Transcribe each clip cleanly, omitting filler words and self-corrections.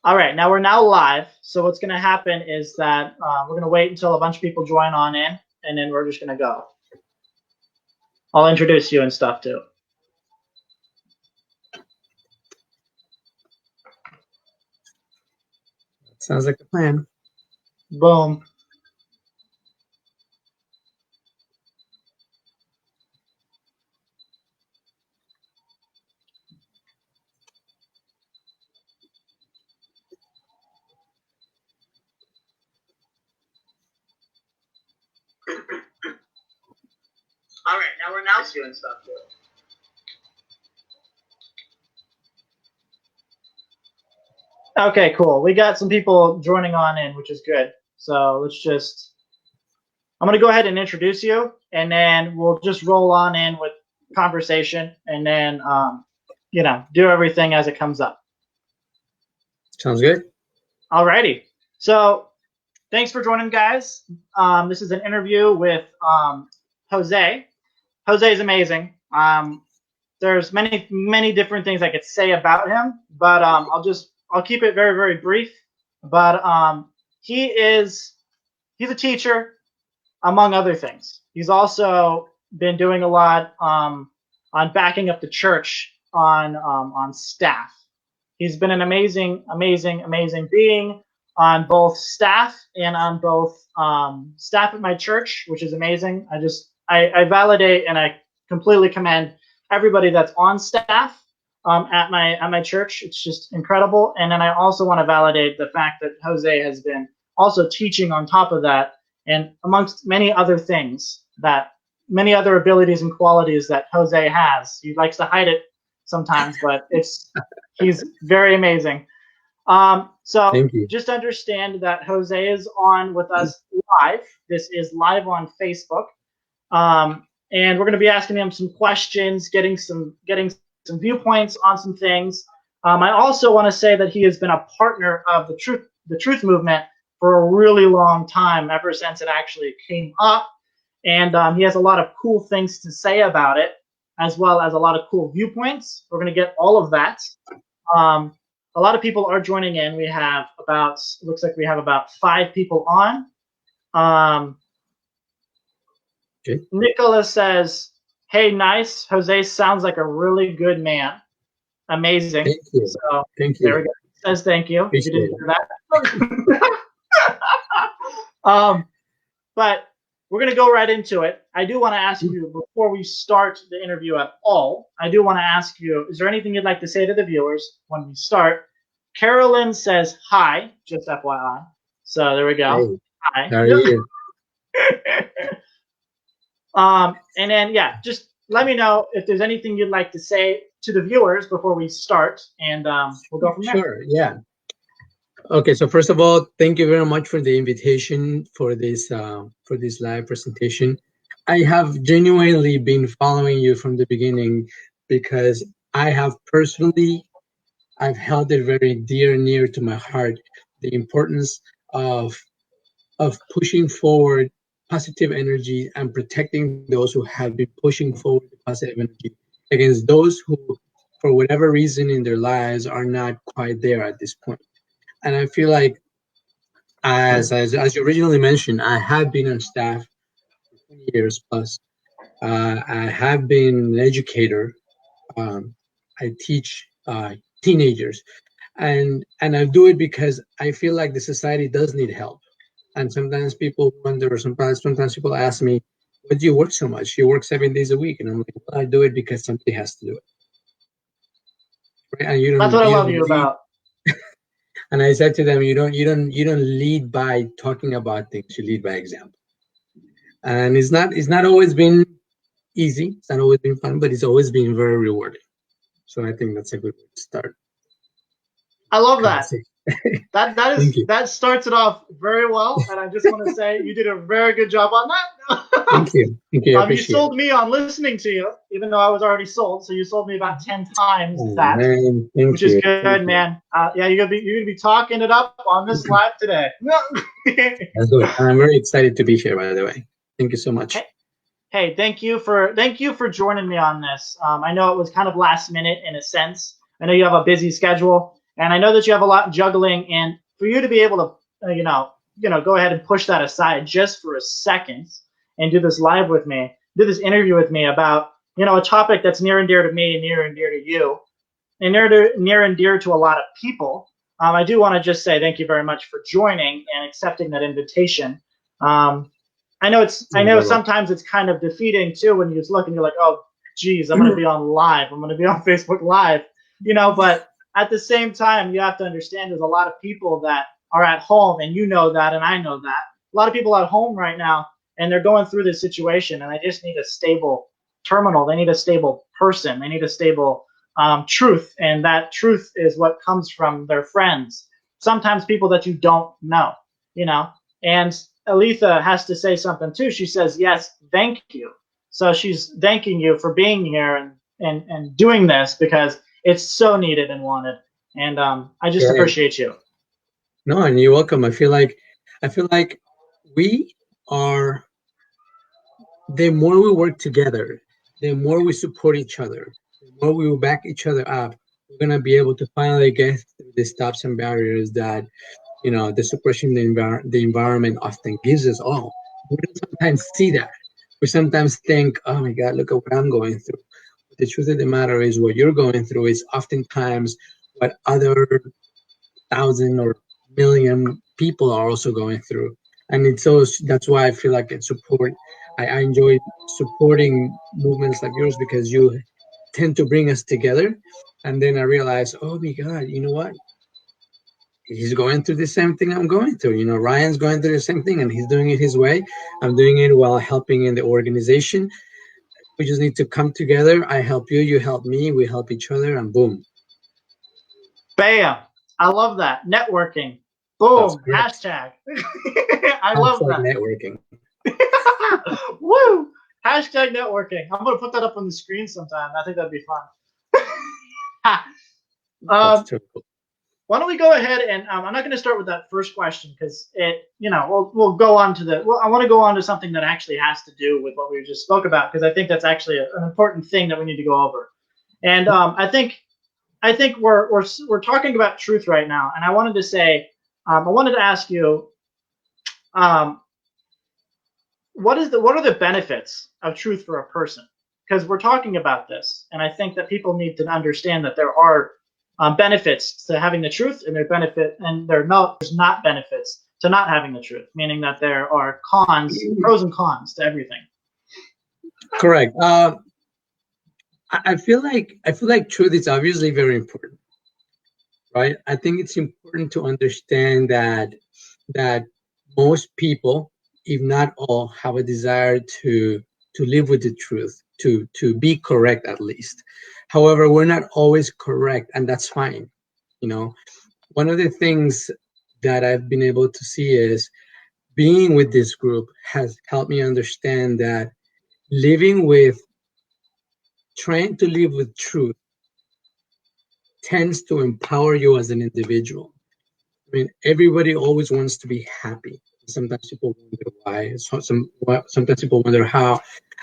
All right, now we're live. So what's going to happen is that we're going to wait until a bunch of people join on in, and then we're just going to go. I'll introduce you and stuff too. Sounds like a plan. Boom. All right, now we're doing stuff too. Okay, cool. We got some people joining on in, which is good. So let's just, I'm going to go ahead and introduce you, and then we'll just roll on in with conversation, and then, you know, do everything as it comes up. Sounds good. All righty. So thanks for joining, guys. This is an interview with Jose. Jose is amazing. There's many different things I could say about him, but I'll keep it very, very brief. But he's a teacher, among other things. He's also been doing a lot on backing up the church on staff. He's been an amazing being on both staff and on both staff at my church, which is amazing. I validate and I completely commend everybody that's on staff at my church. It's just incredible. And then I also want to validate the fact that Jose has been also teaching on top of that, and amongst many other things, that many other abilities and qualities that Jose has. He likes to hide it sometimes, but he's very amazing. So just understand that Jose is on with us live. This is live on Facebook. And we're going to be asking him some questions, getting some viewpoints on some things. I also want to say that he has been a partner of the truth movement for a really long time, ever since it actually came up. And he has a lot of cool things to say about it, as well as a lot of cool viewpoints. We're going to get all of that. A lot of people are joining in. Looks like we have about 5 people on. Okay. Nicholas says, "Hey, nice. Jose sounds like a really good man. Amazing." Thank you. So thank you. There we go. He says thank you. Appreciate You didn't hear that. But we're going to go right into it. I do want to ask you, before we start the interview at all, I do want to ask you, is there anything you'd like to say to the viewers when we start? Carolyn says hi, just FYI. So there we go. Hey, hi. How are you? And then, yeah, just let me know if there's anything you'd like to say to the viewers before we start, and we'll go from there. Sure, yeah. Okay, so first of all, thank you very much for the invitation for this live presentation. I have genuinely been following you from the beginning because I've held it very near to my heart, the importance of pushing forward positive energy and protecting those who have been pushing forward the positive energy against those who, for whatever reason in their lives, are not quite there at this point. And I feel like, as you originally mentioned, I have been on staff for 20 years plus. I have been an educator. I teach teenagers, and I do it because I feel like the society does need help. And sometimes people wonder, or sometimes people ask me, "Why do you work so much? You work 7 days a week." And I'm like, well, I do it because somebody has to do it. Right? And That's what I love you about. And I said to them, you don't lead by talking about things, you lead by example. And it's not always been easy, it's not always been fun, but it's always been very rewarding. So I think that's a good way to start. I love that. That starts it off very well, and I just want to say you did a very good job on that. Thank you. You sold me on listening to you, even though I was already sold. So you sold me about 10 times that, man. Which is good, man. Yeah, you're gonna be talking it up on this live today. That's good. I'm very excited to be here, by the way. Thank you so much. Hey, thank you for joining me on this. I know it was kind of last minute in a sense. I know you have a busy schedule, and I know that you have a lot juggling. And for you to be able to, go ahead and push that aside just for a second and do this live with me, do this interview with me about, a topic that's near and dear to me, near and dear to you, and near and dear to a lot of people. I do want to just say thank you very much for joining and accepting that invitation. I know sometimes it's kind of defeating too when you just look and you're like, oh, geez, I'm going to be on live. I'm going to be on Facebook Live, but at the same time, you have to understand there's a lot of people that are at home, and you know that, and I know that. A lot of people at home right now, and they're going through this situation, and they just need a stable terminal. They need a stable person. They need a stable truth, and that truth is what comes from their friends. Sometimes people that you don't know, and Aletha has to say something too. She says, yes, thank you. So she's thanking you for being here and doing this because it's so needed and wanted. And I just appreciate you. No, and you're welcome. I feel like we are, the more we work together, the more we support each other, the more we will back each other up, we're gonna be able to finally get through the stops and barriers that the suppression the environment often gives us all. We don't sometimes see that. We sometimes think, oh my God, look at what I'm going through. But the truth of the matter is what you're going through is oftentimes what other 1,000 or million people are also going through. And that's why I feel like it's support. I enjoy supporting movements like yours because you tend to bring us together. And then I realize, oh my God, you know what? He's going through the same thing I'm going through. Ryan's going through the same thing and he's doing it his way. I'm doing it while helping in the organization. We just need to come together. I help you, you help me, we help each other, and boom. Bam. I love that. Networking. Boom. Hashtag. I love that. Networking. Woo. Hashtag networking. I'm going to put that up on the screen sometime. I think that'd be fun. That's too cool. Why don't we go ahead and I'm not going to start with that first question because we'll go on to I want to go on to something that actually has to do with what we just spoke about because I think that's actually an important thing that we need to go over. And I think we're talking about truth right now, and I wanted to say I wanted to ask you what are the benefits of truth for a person? Because we're talking about this, and I think that people need to understand that there are benefits to having the truth, and there's not benefits to not having the truth, meaning that there are pros and cons to everything. Correct. I feel like truth is obviously very important, right? I think it's important to understand that most people, if not all, have a desire to live with the truth, to be correct at least. However, we're not always correct, and that's fine. One of the things that I've been able to see is being with this group has helped me understand that trying to live with truth tends to empower you as an individual. I mean, everybody always wants to be happy. Sometimes people wonder why. Sometimes people wonder how.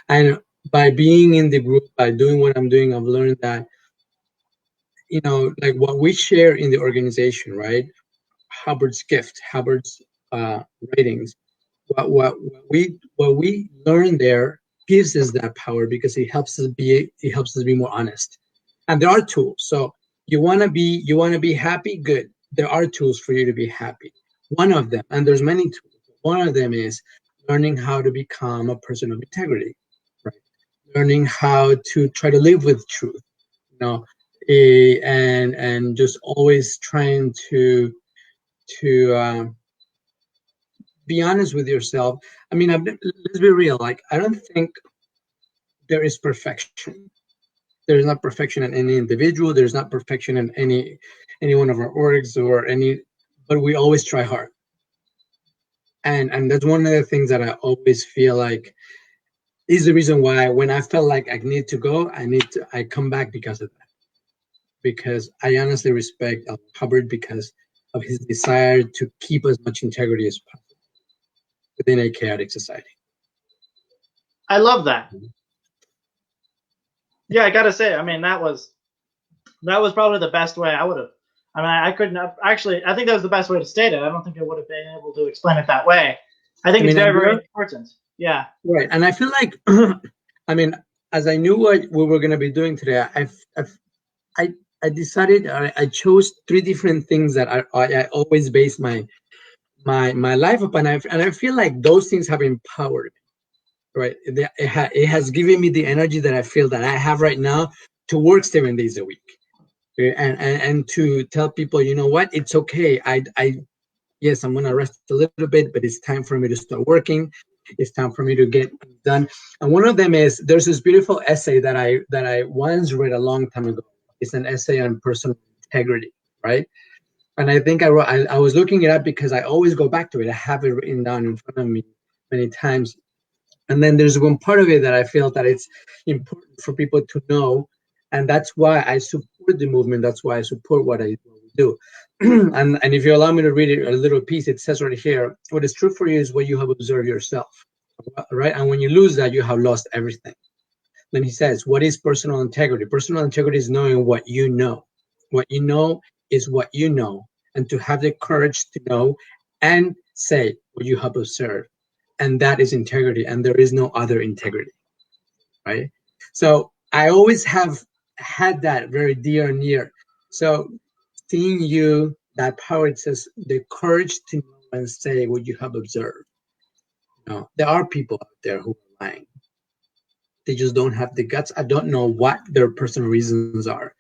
And by being in the group, by doing what I'm doing, I've learned that, like what we share in the organization, right? Hubbard's gift, Hubbard's writings. What we learn there gives us that power because it helps us be more honest. And there are tools. So you want to be happy, good. There are tools for you to be happy. One of them, and there's many tools. One of them is learning how to become a person of integrity, right? Learning how to try to live with truth, and just always trying to be honest with yourself. I mean, let's be real. Like, I don't think there is perfection. There is not perfection in any individual. There's not perfection in any one of our orgs but we always try hard. And that's one of the things that I always feel like is the reason why when I felt like I need to go, I come back because of that. Because I honestly respect Hubbard because of his desire to keep as much integrity as possible within a chaotic society. I love that. Yeah, I gotta say, I mean, that was That was probably the best way I would have. I mean, I couldn't have, actually. I think that was the best way to state it. I don't think I would have been able to explain it that way. I think I it's mean, very, and very there, important. Yeah. right, and I feel like, I mean, as I knew what we were going to be doing today, I, I decided I chose three different things that I always base my life upon, and I feel like those things have empowered me, right? It has given me the energy that I feel that I have right now to work 7 days a week, and to tell people, you know what, it's okay. I yes, I'm gonna rest a little bit, but it's time for me to start working. It's time for me to get done. And one of them is, there's this beautiful essay that I once read a long time ago. It's an essay on personal integrity, right? And I think I was looking it up because I always go back to it. I have it written down in front of me many times. And then there's one part of it that I feel that it's important for people to know, and that's why I support the movement. That's why I support what we do. And if you allow me to read it, a little piece, it says right here, what is true for you is what you have observed yourself, right? And when you lose that, you have lost everything. Then he says, what is personal integrity? Personal integrity is knowing what you know. What you know is what you know, and to have the courage to know and say what you have observed. And that is integrity, and there is no other integrity, right? So I always have had that very dear and near. So seeing you, that power, it says the courage to know and say what you have observed. No, there are people out there who are lying. They just don't have the guts. I don't know what their personal reasons are,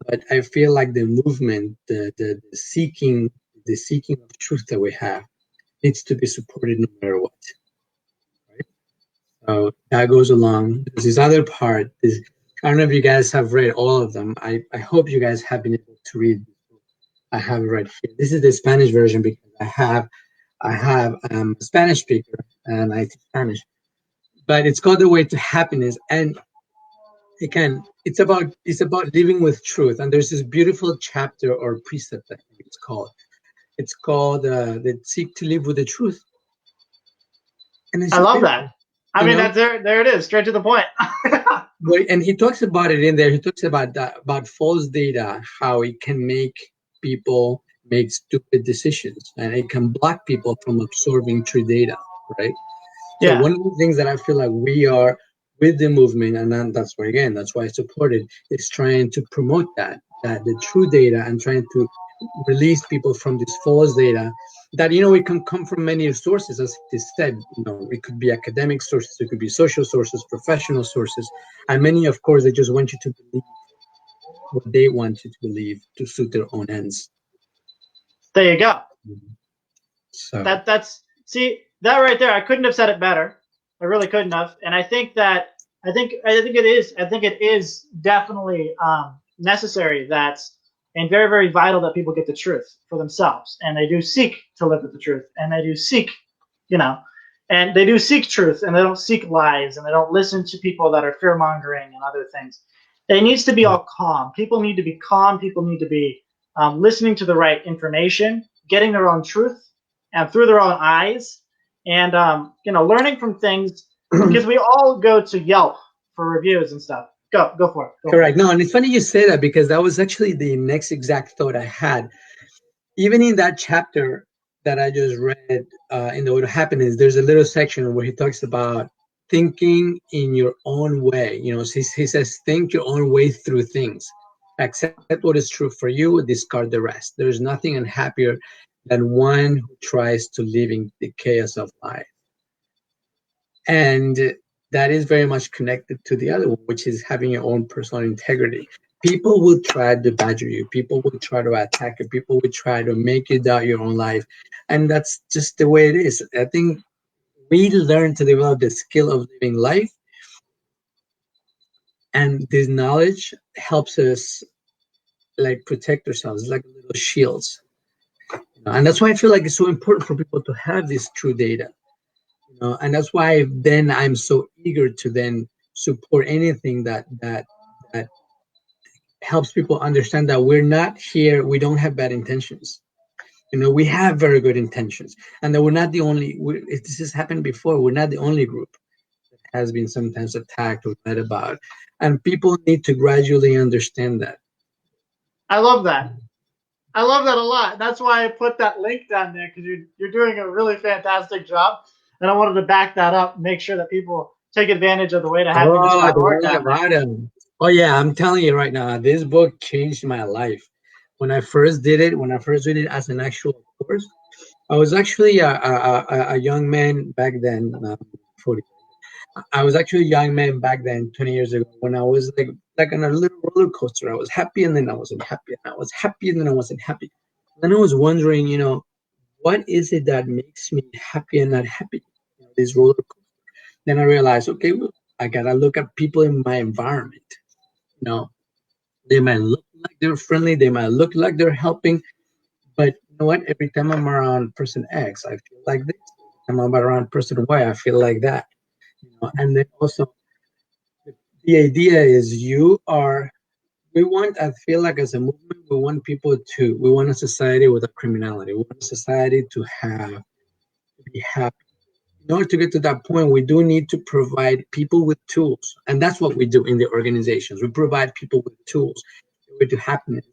but I feel like the movement, the seeking of truth that we have needs to be supported no matter what. Right? So that goes along. There's this other part. I don't know if you guys have read all of them. I hope you guys have been able to read. I have it right here. This is the Spanish version because I have a Spanish speaker and I teach Spanish. But it's called The Way to Happiness, and again, it's about living with truth. And there's this beautiful chapter or precept, I think it's called. It's called the Seek to Live with the Truth, and it's I just love beautiful, that. I you mean, know. that's there it is, straight to the point. And he talks about it in there. He talks about that, about false data, how it can make people make stupid decisions, and it can block people from absorbing true data, right? So Yeah. one of the things that I feel like we are with the movement, and then that's why I support it, is trying to promote that the true data, and trying to release people from this false data that, it can come from many sources, as he said. It could be academic sources, it could be social sources, professional sources, and many, of course, they just want you to believe what they want you to believe to suit their own ends. There you go. So That's see that right there. I couldn't have said it better. I really couldn't have. And I think it is definitely necessary that and very, very vital that people get the truth for themselves, and they do seek to live with the truth, and they do seek, you know, and they do seek truth, and they don't seek lies, and they don't listen to people that are fear mongering and other things. It needs to be all calm. People need to be calm. People need to be listening to the right information, getting their own truth, and through their own eyes, and learning from things, because we all go to Yelp for reviews and stuff. Go for it. correct. No, and it's funny you say that, because that was actually the next exact thought I had. Even in that chapter that I just read, in The Way to Happiness, there's a little section where he talks about thinking in your own way. He says, think your own way through things. Accept what is true for you, discard the rest. There's nothing unhappier than one who tries to live in the chaos of life. And that is very much connected to the other one, which is having your own personal integrity. People will try to badger you. People will try to attack you. People will try to make you doubt your own life. And that's just the way it is. I think we learn to develop the skill of living life. And this knowledge helps us protect ourselves, like little shields. And that's why I feel like it's so important for people to have this true data. And that's why then I'm so eager to then support anything that helps people understand that we're not here, we don't have bad intentions. We have very good intentions, and that we're not the only. If this has happened before, we're not the only group that has been sometimes attacked or read about, and people need to gradually understand that. I love that. I love that a lot. That's why I put that link down there, because you're doing a really fantastic job, and I wanted to back that up, and make sure that people take advantage of the way to Oh, the happiness.org one down there. about him. Oh yeah, I'm telling you right now, this book changed my life. When I first did it, when I first read it as an actual course, I was actually a young man back then. 40. I was actually a young man back then, 20 years ago, when I was like on a little roller coaster. I was happy and then I wasn't happy, and I was happy and then I wasn't happy. Then I was wondering, what is it that makes me happy and not happy? This roller coaster. Then I realized, okay, well, I gotta look at people in my environment. You know, they might look like they're friendly, they might look like they're helping, but you know what? Every time I'm around person X, I feel like this. Every time I'm around person Y, I feel like that. And then also the idea is we want, I feel like as a movement, we want a society without criminality. We want a society to be happy. In order to get to that point, we do need to provide people with tools. And that's what we do in the organizations. We provide people with tools. The way to happiness,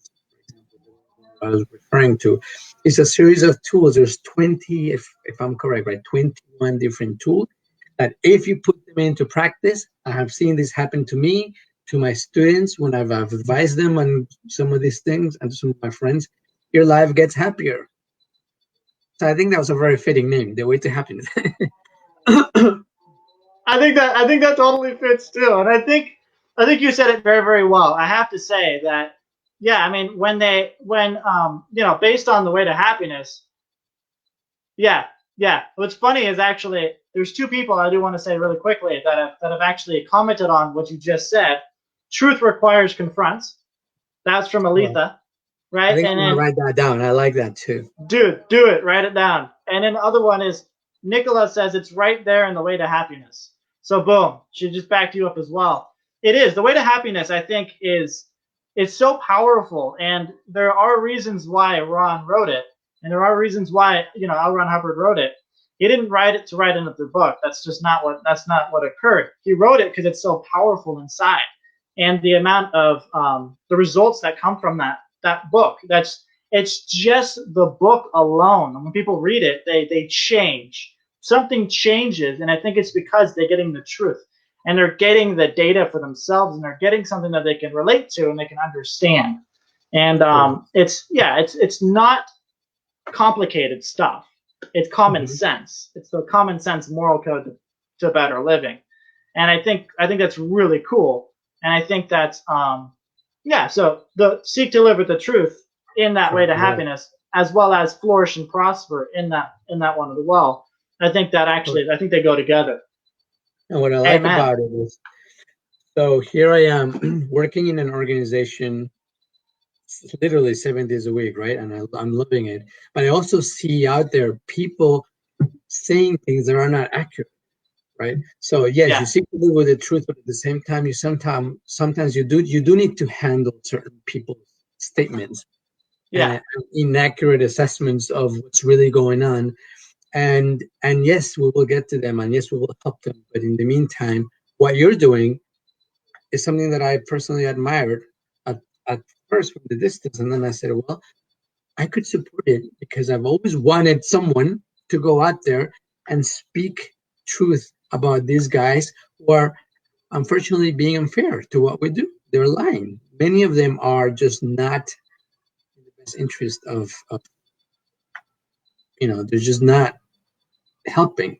for example, I was referring to, is a series of tools. There's 20, if I'm correct, right? 21 different tools that if you put them into practice, I have seen this happen to me, to my students, when I've advised them on some of these things, and to some of my friends, your life gets happier. So I think that was a very fitting name, The Way to Happiness. I think that totally fits too, and I think you said it very, very well. I have to say that, yeah, I mean, when based on the way to happiness, yeah, yeah. What's funny is actually there's two people I do want to say really quickly that have actually commented on what you just said. Truth requires confronts. That's from Well, Aletha, I right? think I'm And gonna then write that down. I like that too. do it, write it down. And then the other one is Nicola says it's right there in the way to happiness. So boom, she just backed you up as well. It is the way to happiness. I think it's so powerful, and there are reasons why Ron wrote it, and there are reasons why L. Ron Hubbard wrote it. He didn't write it to write another book. That's not what occurred. He wrote it because it's so powerful inside, and the amount of the results that come from that book. It's just the book alone. And when people read it, they change. Something changes, and I think it's because they're getting the truth, and they're getting the data for themselves, and they're getting something that they can relate to and they can understand. And it's not complicated stuff. It's common Mhm. sense. It's the common sense moral code to better living, and I think that's really cool. And I think that's yeah. So the seek to live with the truth in that way to Yeah. happiness, as well as flourish and prosper in that one as well. I think they go together. And what I like Amen. about it is, so here I am working in an organization literally 7 days a week, right? And I'm loving it. But I also see out there people saying things that are not accurate, right? So yes, you Yeah. seek to live with the truth, but at the same time, sometimes you do need to handle certain people's statements Yeah. and inaccurate assessments of what's really going on. And yes, we will get to them, and yes, we will help them. But in the meantime, what you're doing is something that I personally admired at first from the distance, and then I said, well, I could support it because I've always wanted someone to go out there and speak truth about these guys who are unfortunately being unfair to what we do. They're lying. Many of them are just not in the best interest of they're just not helping.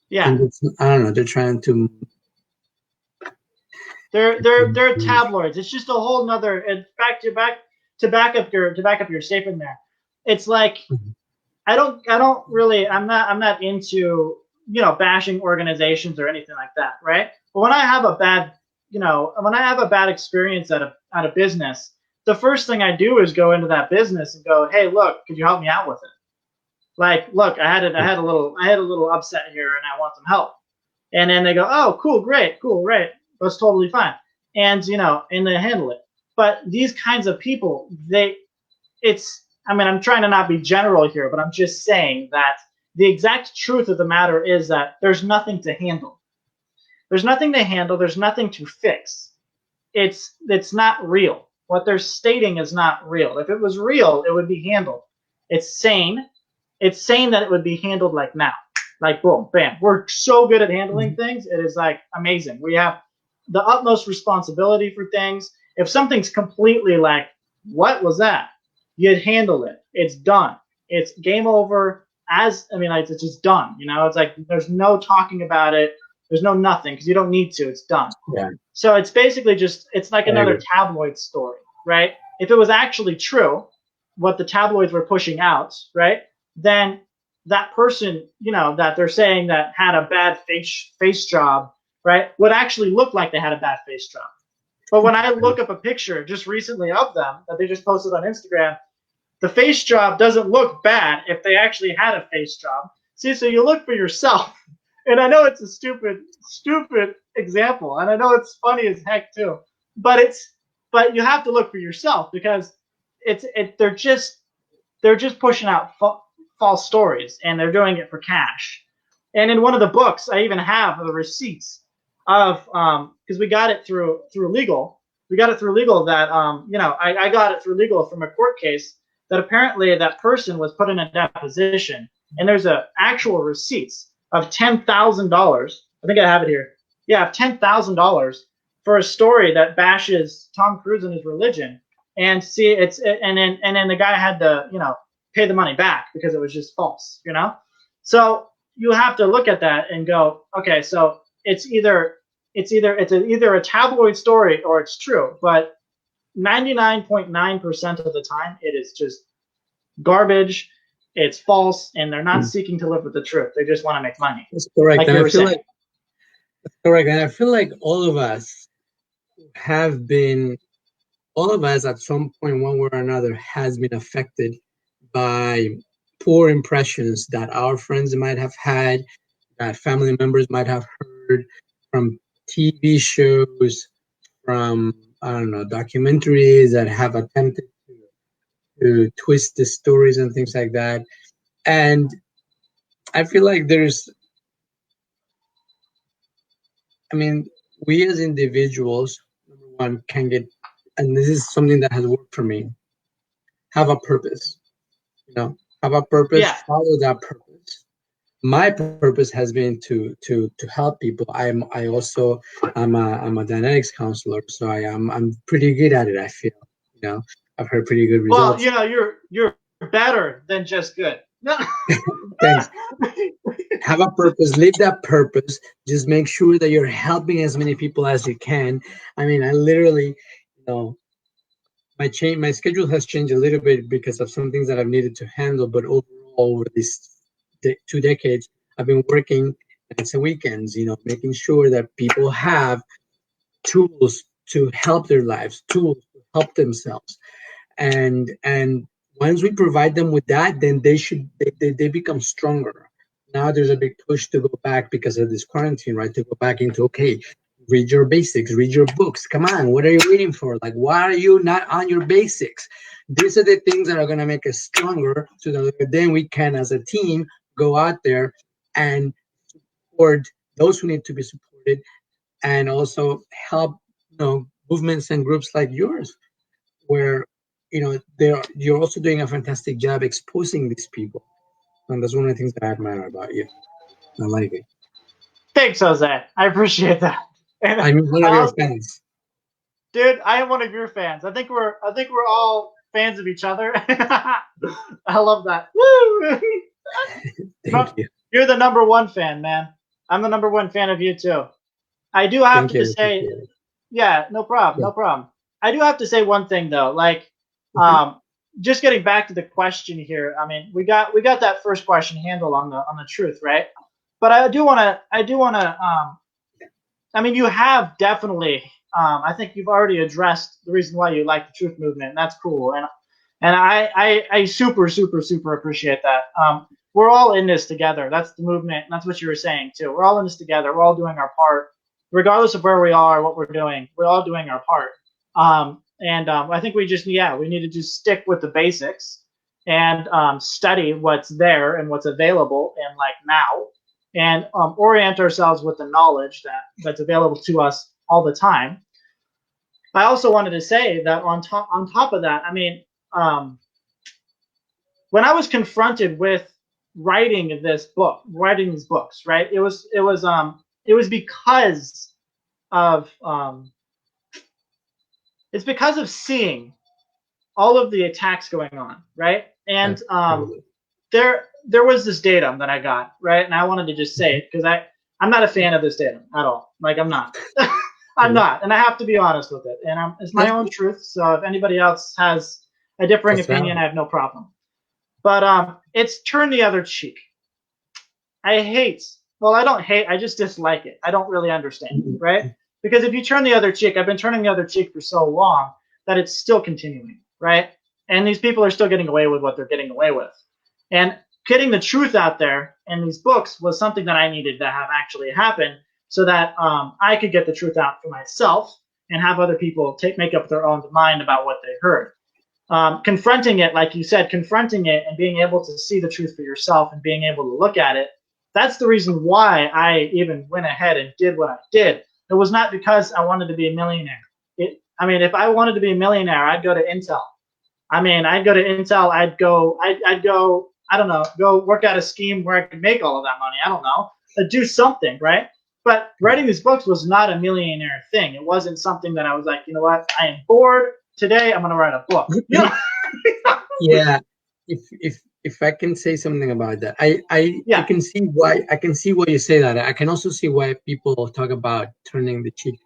Yeah. And I don't know, they're trying to. They're tabloids. It's just a whole nother. To back up your statement there. It's like I don't really I'm not into bashing organizations or anything like that, right? But when I have a bad experience at a business, the first thing I do is go into that business and go, hey, look, could you help me out with it? Like, look, I had a little upset here and I want some help. And then they go, oh, cool, great, cool, right, that's totally fine. And they handle it. But these kinds of people, I'm trying to not be general here, but I'm just saying that the exact truth of the matter is that there's nothing to handle. There's nothing to handle. There's nothing to fix. It's not real. What they're stating is not real. If it was real, it would be handled. It's sane. It's sane that it would be handled like now. Like boom, bam. We're so good at handling things. It is like amazing. We have the utmost responsibility for things. If something's completely like, what was that? You'd handle it. It's done. It's game over. Like, it's just done. You know, it's like there's no talking about it. There's no nothing because you don't need to. It's done. Yeah. So it's basically just, it's like another tabloid story, right? If it was actually true, what the tabloids were pushing out, right? Then that person, you know, that they're saying that had a bad face job, right, would actually look like they had a bad face job. But when I look up a picture just recently of them that they just posted on Instagram, the face job doesn't look bad if they actually had a face job. See, so you look for yourself. And I know it's a stupid example, and I know it's funny as heck too. But you have to look for yourself because they're just pushing out false stories, and they're doing it for cash. And in one of the books, I even have the receipts of because we got it through legal. We got it through legal that I got it through legal from a court case that apparently that person was put in a deposition, and there's a actual receipts of $10,000. I think I have it here. Yeah, $10,000 for a story that bashes Tom Cruise and his religion. And see, and then the guy had to pay the money back because it was just false. So you have to look at that and go, okay, so it's either a tabloid story or it's true, but 99.9% of the time it is just garbage. It's false, and they're not seeking to live with the truth. They just want to make money. That's correct. Like and you I were feel saying. that's correct. And I feel like all of us at some point, one way or another, has been affected by poor impressions that our friends might have had, that family members might have heard from TV shows, from, I don't know, documentaries that have attempted to twist the stories and things like that. And I feel like we as individuals, number one, can get, and this is something that has worked for me, have a purpose. Have a purpose, Yeah. follow that purpose. My purpose has been to help people. I'm a dynamics counselor, so I'm pretty good at it. I feel, I've heard pretty good results. Well, you're better than just good. No. Thanks. Have a purpose, live that purpose. Just make sure that you're helping as many people as you can. I literally, my schedule has changed a little bit because of some things that I've needed to handle. But overall, over these 2 decades, I've been working nights and weekends, making sure that people have tools to help their lives, tools to help themselves. And once we provide them with that, then they become stronger. Now there's a big push to go back because of this quarantine, right? To go back into, okay, read your basics, read your books. Come on, what are you waiting for? Like, why are you not on your basics? These are the things that are going to make us stronger, so that then we can, as a team, go out there and support those who need to be supported, and also help, movements and groups like yours, where you're also doing a fantastic job exposing these people. And that's one of the things that I admire about you. I like it. Thanks, Jose. I appreciate that. And I'm one of your fans. Dude, I am one of your fans. I think we're all fans of each other. I love that. Woo! Thank you. You're the number one fan, man. I'm the number one fan of you too. I do have to say, yeah, no problem, no problem. I do have to say one thing though, like, just getting back to the question here. I mean, we got that first question handled on the truth, right? But I do want to. I mean, you have definitely. I think you've already addressed the reason why you like the truth movement, and that's cool. And I super appreciate that. We're all in this together. That's the movement, and that's what you were saying too. We're all in this together. We're all doing our part, regardless of where we are, what we're doing. We're all doing our part. I think we need to just stick with the basics and study what's there and what's available and like now, and orient ourselves with the knowledge that's available to us all the time. I also wanted to say that on top of that, I mean, when I was confronted with writing these books, right? It was because of it's because of seeing all of the attacks going on, right? And Totally. there was this datum that I got, right? And I wanted to just say it because I'm not a fan of this datum at all. Like I'm not. I'm Yeah. not, and I have to be honest with it. And it's my That's own cool. truth. So if anybody else has a differing That's opinion, valid. I have no problem. But it's turn the other cheek. I hate. Well, I don't hate. I just dislike it. I don't really understand, right? Because if you turn the other cheek, I've been turning the other cheek for so long that it's still continuing, right? And these people are still getting away with what they're getting away with. And getting the truth out there in these books was something that I needed to have actually happen so that I could get the truth out for myself and have other people make up their own mind about what they heard. Confronting it, like you said, confronting it and being able to see the truth for yourself and being able to look at it, that's the reason why I even went ahead and did what I did. It was not because I wanted to be a millionaire. I mean, if I wanted to be a millionaire, I'd go to Intel. I mean, I'd go to Intel. I'd go, I don't know, go work out a scheme where I could make all of that money. I don't know, do something, right? But writing these books was not a millionaire thing. It wasn't something that I was like, you know what, I am bored today. I'm going to write a book. You know? Yeah, if I can say something about that, I Yeah, can see why you say that. I can also see why people talk about turning the cheek,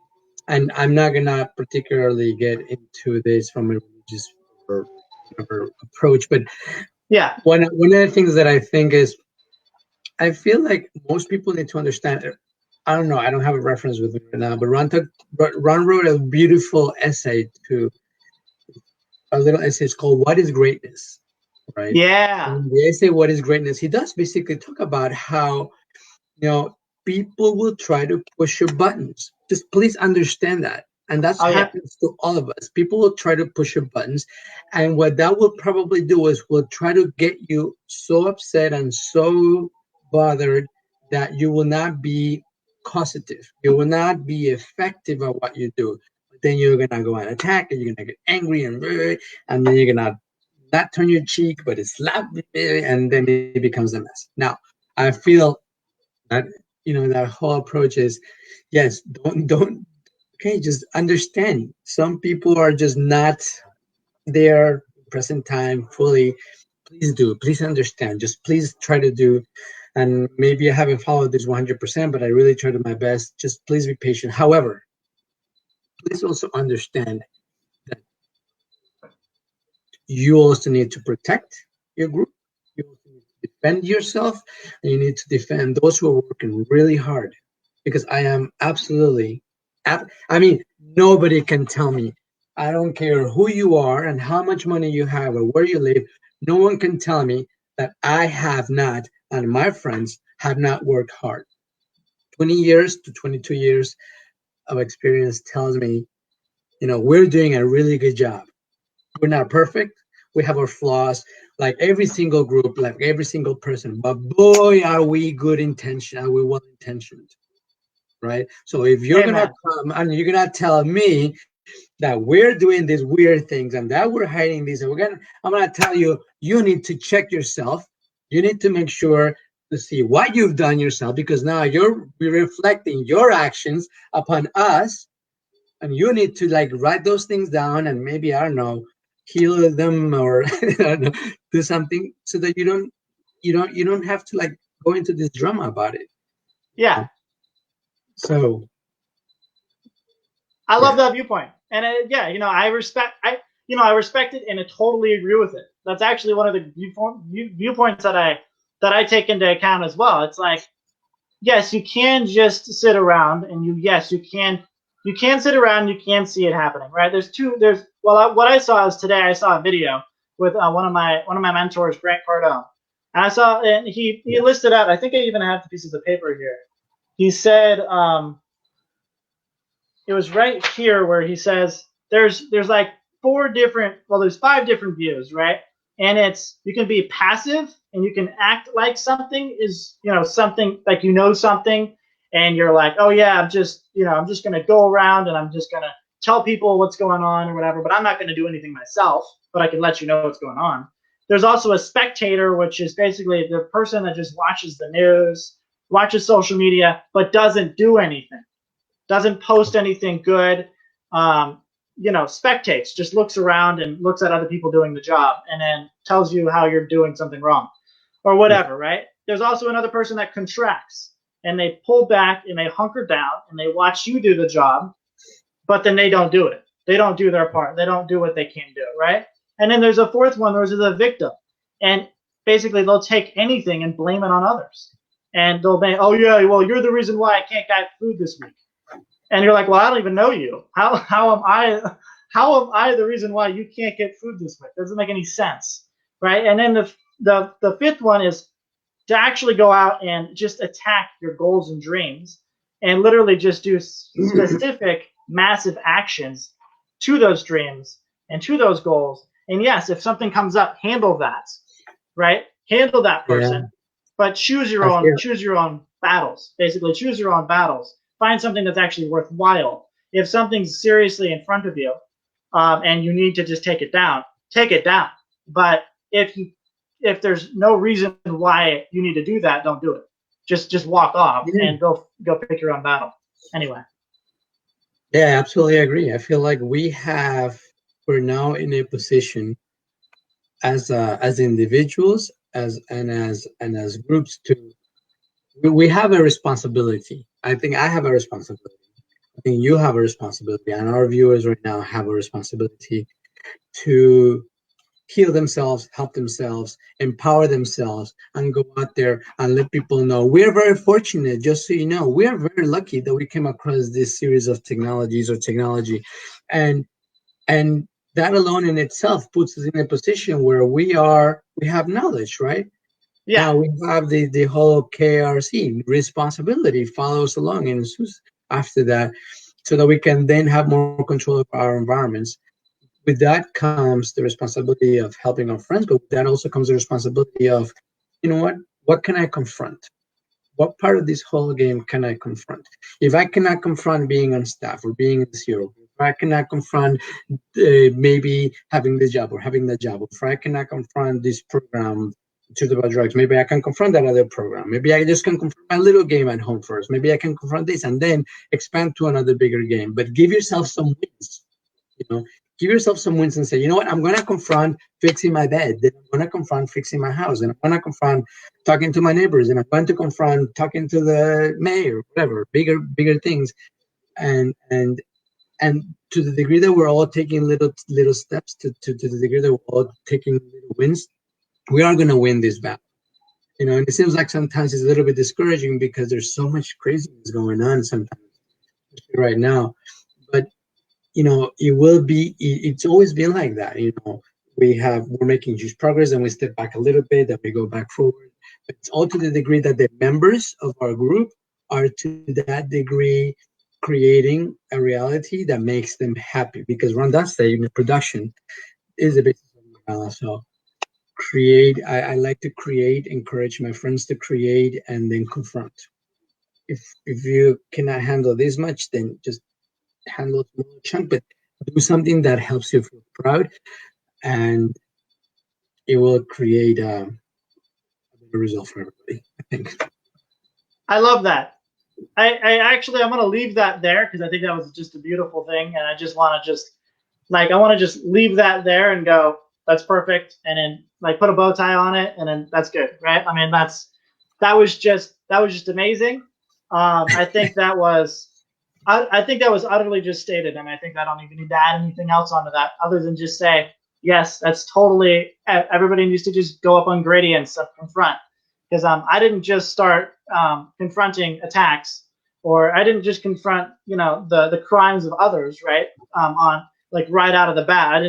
and I'm not gonna particularly get into this from a religious or whatever approach, but yeah, one of the things that I think is I feel like most people need to understand. I don't know. I don't have a reference with me right now, but Ron wrote a beautiful essay to a little essay. It's called "What is Greatness?" Right? yeah, And the essay "What is Greatness?" He does basically talk about how you know people will try to push your buttons. Just please understand that, and that oh yeah, happens to all of us. People will try to push your buttons, and what that will probably do is will try to get you so upset and so bothered that you will not be causative. You will not be effective at what you do. Then you're gonna go and attack, and you're gonna get angry and then you're gonna not turn your cheek, but it's slap, and then it becomes a mess. Now, I feel that that whole approach is yes, don't okay, just understand. Some people are just not there present time fully. Please understand. Just please try to do. And maybe I haven't followed this 100%, but I really try to my best. Just please be patient. However, please also understand that you also need to protect your group. You also need to defend yourself, and you need to defend those who are working really hard. Because I am absolutely, I mean, nobody can tell me. I don't care who you are and how much money you have or where you live. No one can tell me that I have not and my friends have not worked hard. 20 years to 22 years of experience tells me, we're doing a really good job. We're not perfect. We have our flaws, like every single group, like every single person. But boy, are we good intention? Are we well intentioned, right? So if you're gonna amen. come and you're gonna tell me that we're doing these weird things and that we're hiding these, and I'm gonna tell you, you need to check yourself. You need to make sure to see what you've done yourself, because now you're reflecting your actions upon us, and you need to like write those things down and maybe I don't know, heal them or I don't know, do something so that you don't have to like go into this drama about it. Yeah, So I love yeah, that viewpoint, and yeah, I respect it, and I totally agree with it. That's actually one of the viewpoints that I take into account as well. It's like, yes, you can just sit around, and you can sit around, and you can see it happening, right? What I saw is today I saw a video with one of my mentors, Grant Cardone, and I saw, and he yeah, listed out. I think I even have the pieces of paper here. He said, it was right here where he says there's like there's 5 different views, right? And it's, you can be passive and you can act like something is, something like, something, and you're like, oh yeah, I'm just going to go around and I'm just going to tell people what's going on or whatever, but I'm not going to do anything myself, but I can let you know what's going on. There's also a spectator, which is basically the person that just watches the news, watches social media, but doesn't do anything, doesn't post anything good, spectates, just looks around and looks at other people doing the job and then tells you how you're doing something wrong or whatever, right? There's also another person that contracts and they pull back and they hunker down and they watch you do the job, but then they don't do it. They don't do their part. They don't do what they can do, right? And then there's a fourth one, there's the victim. And basically they'll take anything and blame it on others. And they'll say, oh yeah, well, you're the reason why I can't get food this week. And you're like, well, I don't even know you. How am I the reason why you can't get food this week? Doesn't make any sense, right? And then the fifth one is to actually go out and just attack your goals and dreams and literally just do specific massive actions to those dreams and to those goals. And yes, if something comes up, handle that, right? Handle that person, but choose your own battles. Basically, choose your own battles. Find something that's actually worthwhile. If something's seriously in front of you, and you need to just take it down, take it down. But if there's no reason why you need to do that, don't do it. Just walk off and go pick your own battle. Anyway. Yeah, absolutely agree. I feel like we're now in a position as individuals, as groups we have a responsibility. I think I have a responsibility. I think you have a responsibility, and our viewers right now have a responsibility to heal themselves, help themselves, empower themselves, and go out there and let people know. We're very fortunate, just so you know, we are very lucky that we came across this series of technology, and that alone in itself puts us in a position where we have knowledge, right? Yeah. Now we have the whole KRC responsibility follows along and after that, so that we can then have more control of our environments. With that comes the responsibility of helping our friends, but with that also comes the responsibility of, you know what can I confront? What part of this whole game can I confront? If I cannot confront being on staff or being in zero, if I cannot confront maybe having this job or having that job, if I cannot confront this program to about drugs, maybe I can confront that other program. Maybe I just can confront my little game at home first. Maybe I can confront this and then expand to another bigger game. But give yourself some wins, give yourself some wins and say, you know what, I'm going to confront fixing my bed, then I'm going to confront fixing my house, and I'm going to confront talking to my neighbors, and I'm going to confront talking to the mayor, whatever, bigger things. And to the degree that we're all taking little steps, to the degree that we're all taking little wins, we are going to win this battle. And it seems like sometimes it's a little bit discouraging because there's so much craziness going on sometimes, especially right now. But it's always been like that. We're making huge progress and we step back a little bit, then we go back forward. But it's all to the degree that the members of our group are to that degree creating a reality that makes them happy. Because Ron does say, production is a bit so create. I like to create, encourage my friends to create, and then confront. If you cannot handle this much, then just handle a small chunk, but do something that helps you feel proud, and it will create a better result for everybody, I think. I love that. I'm going to leave that there because I think that was just a beautiful thing, and I just want to just leave that there and go, that's perfect, and then put a bow tie on it, and then that's good, right? I mean, that was just amazing. I think that was utterly just stated, and I think I don't even need to add anything else onto that other than just say, yes, that's totally. Everybody needs to just go up on gradients of confront, because I didn't just start confronting attacks, or I didn't just confront the crimes of others, right? On right out of the bat,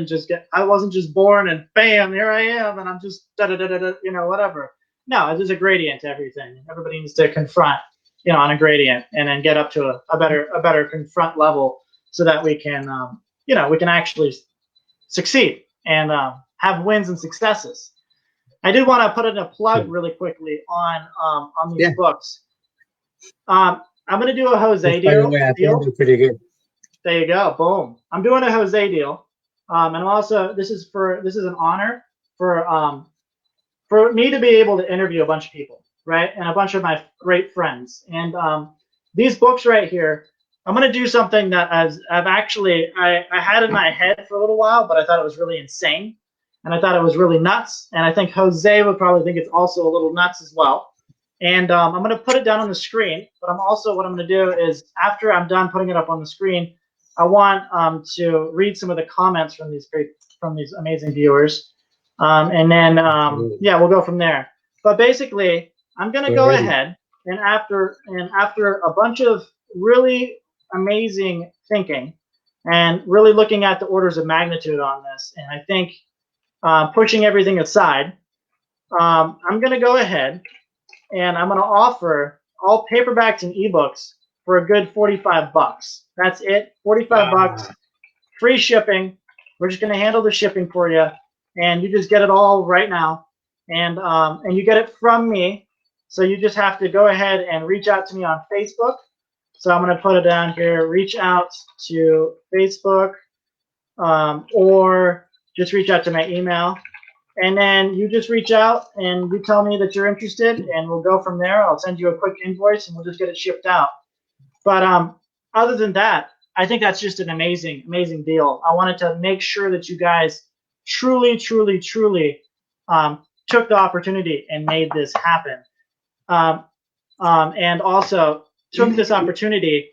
I wasn't just born and bam, here I am, and I'm just whatever. No, there's a gradient to everything. Everybody needs to confront, on a gradient, and then get up to a better confront level, so that we can we can actually succeed and have wins and successes. I did want to put in a plug really quickly on these books. I'm going to do a Jose deal. I think they're pretty good. There you go. Boom. I'm doing a Jose deal. And I'm also, this is an honor for me to be able to interview a bunch of people, right? And a bunch of my great friends. And these books right here, I'm going to do something that I've actually, I had in my head for a little while, but I thought it was really insane. And I thought it was really nuts. And I think Jose would probably think it's also a little nuts as well. And I'm going to put it down on the screen. But I'm also, what I'm going to do is, after I'm done putting it up on the screen, I want to read some of the comments from these amazing viewers. And then, yeah, we'll go from there. But basically, I'm going to go ahead, and after a bunch of really amazing thinking and really looking at the orders of magnitude on this, and I think pushing everything aside, I'm going to go ahead and I'm going to offer all paperbacks and ebooks for a good $45. That's it, $45, free shipping. We're just going to handle the shipping for you, and you just get it all right now, and you get it from me. So you just have to go ahead and reach out to me on Facebook. So I'm going to put it down here. Reach out to Facebook, or just reach out to my email. And then you just reach out and you tell me that you're interested, and we'll go from there. I'll send you a quick invoice, and we'll just get it shipped out. But other than that, I think that's just an amazing, amazing deal. I wanted to make sure that you guys truly, truly, truly took the opportunity and made this happen. And also took this opportunity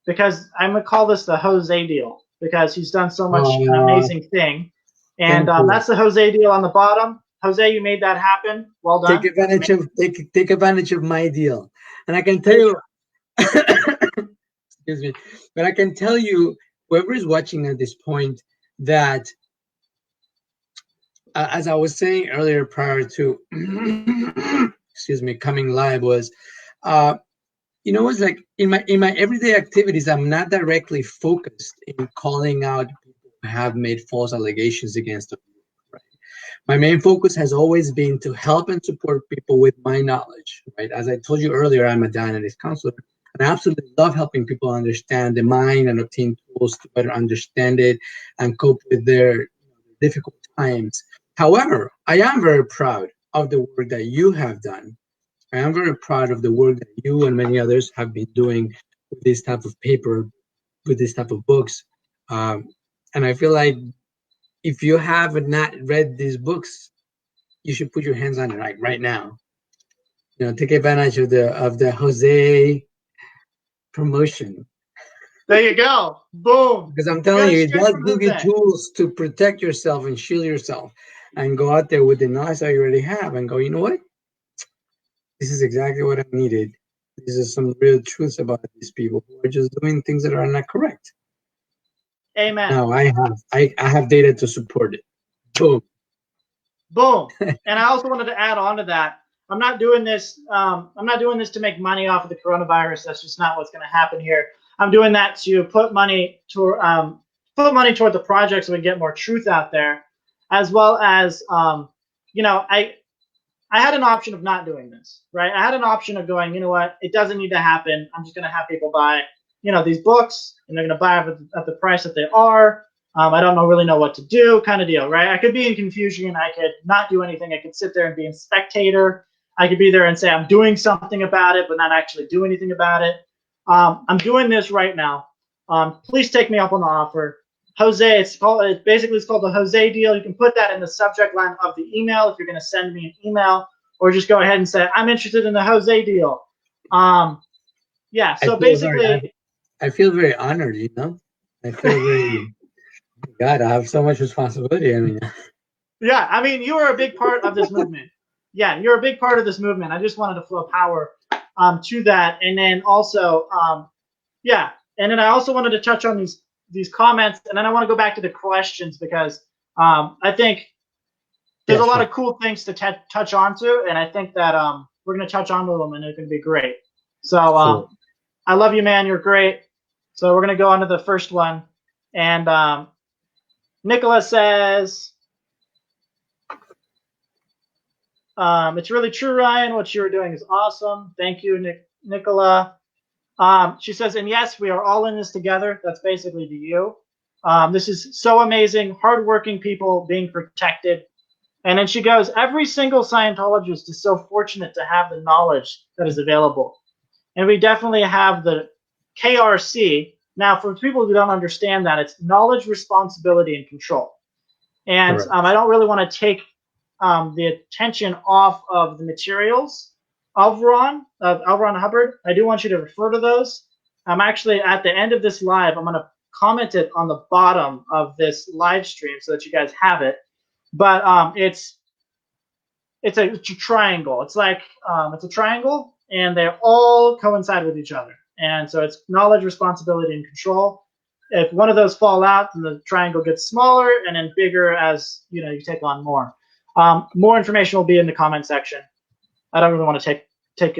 because I'm going to call this the Jose deal, because he's done so much an amazing thing. And that's the Jose deal on the bottom. Jose, you made that happen. Well done. Take advantage of my deal. And I can tell you, excuse me, but I can tell you, whoever is watching at this point, that as I was saying earlier prior to excuse me, coming live, was it's like in my everyday activities, I'm not directly focused in calling out people who have made false allegations against them. Right? My main focus has always been to help and support people with my knowledge. Right? As I told you earlier, I'm a dynamics counselor, and I absolutely love helping people understand the mind and obtain tools to better understand it and cope with their difficult times. However, I am very proud of the work that you have done. I am very proud of the work that you and many others have been doing with this type of paper, with this type of books. And I feel like if you have not read these books, you should put your hands on it right now. Take advantage of the Jose promotion. There you go. Boom. Because I'm telling you, it does give you tools to protect yourself and shield yourself, and go out there with the knowledge that you already have and go, you know what? This is exactly what I needed. These are some real truths about these people who are just doing things that are not correct. Amen. Now I have data to support it. Boom. Boom. And I also wanted to add on to that. I'm not doing this. I'm not doing this to make money off of the coronavirus. That's just not what's going to happen here. I'm doing that to put money toward the project so we can get more truth out there, as well as I had an option of not doing this, right? I had an option of going, you know what, it doesn't need to happen. I'm just going to have people buy, these books, and they're going to buy them at the price that they are. I don't really know what to do, kind of deal, right? I could be in confusion. I could not do anything. I could sit there and be a spectator. I could be there and say I'm doing something about it, but not actually do anything about it. I'm doing this right now. Please take me up on the offer. Jose, it's called the Jose deal. You can put that in the subject line of the email if you're going to send me an email, or just go ahead and say, I'm interested in the Jose deal. Yeah, so basically. I feel very honored, I feel very, God, I have so much responsibility. I mean. Yeah, I mean, you are a big part of this movement. Yeah, you're a big part of this movement. I just wanted to flow power to that. And then also, and then I also wanted to touch on these comments, and then I want to go back to the questions, because I think there's a lot of cool things to touch onto, and I think that we're going to touch onto them, and it's going to be great. So I love you, man. You're great. So we're going to go on to the first one. And Nicholas says, it's really true, Ryan. What you were doing is awesome. Thank you, Nicola. She says, and yes, we are all in this together. That's basically to you. This is so amazing. Hardworking people being protected. And then she goes, every single Scientologist is so fortunate to have the knowledge that is available. And we definitely have the KRC. Now, for people who don't understand that, it's knowledge, responsibility, and control. And I don't really want to take the attention off of the materials of L. Ron Hubbard. I do want you to refer to those. I'm actually, at the end of this live, I'm going to comment it on the bottom of this live stream so that you guys have it. But it's a triangle. It's like it's a triangle, and they all coincide with each other. And so it's knowledge, responsibility, and control. If one of those fall out, then the triangle gets smaller and then bigger as you take on more. More information will be in the comment section. I don't really want to take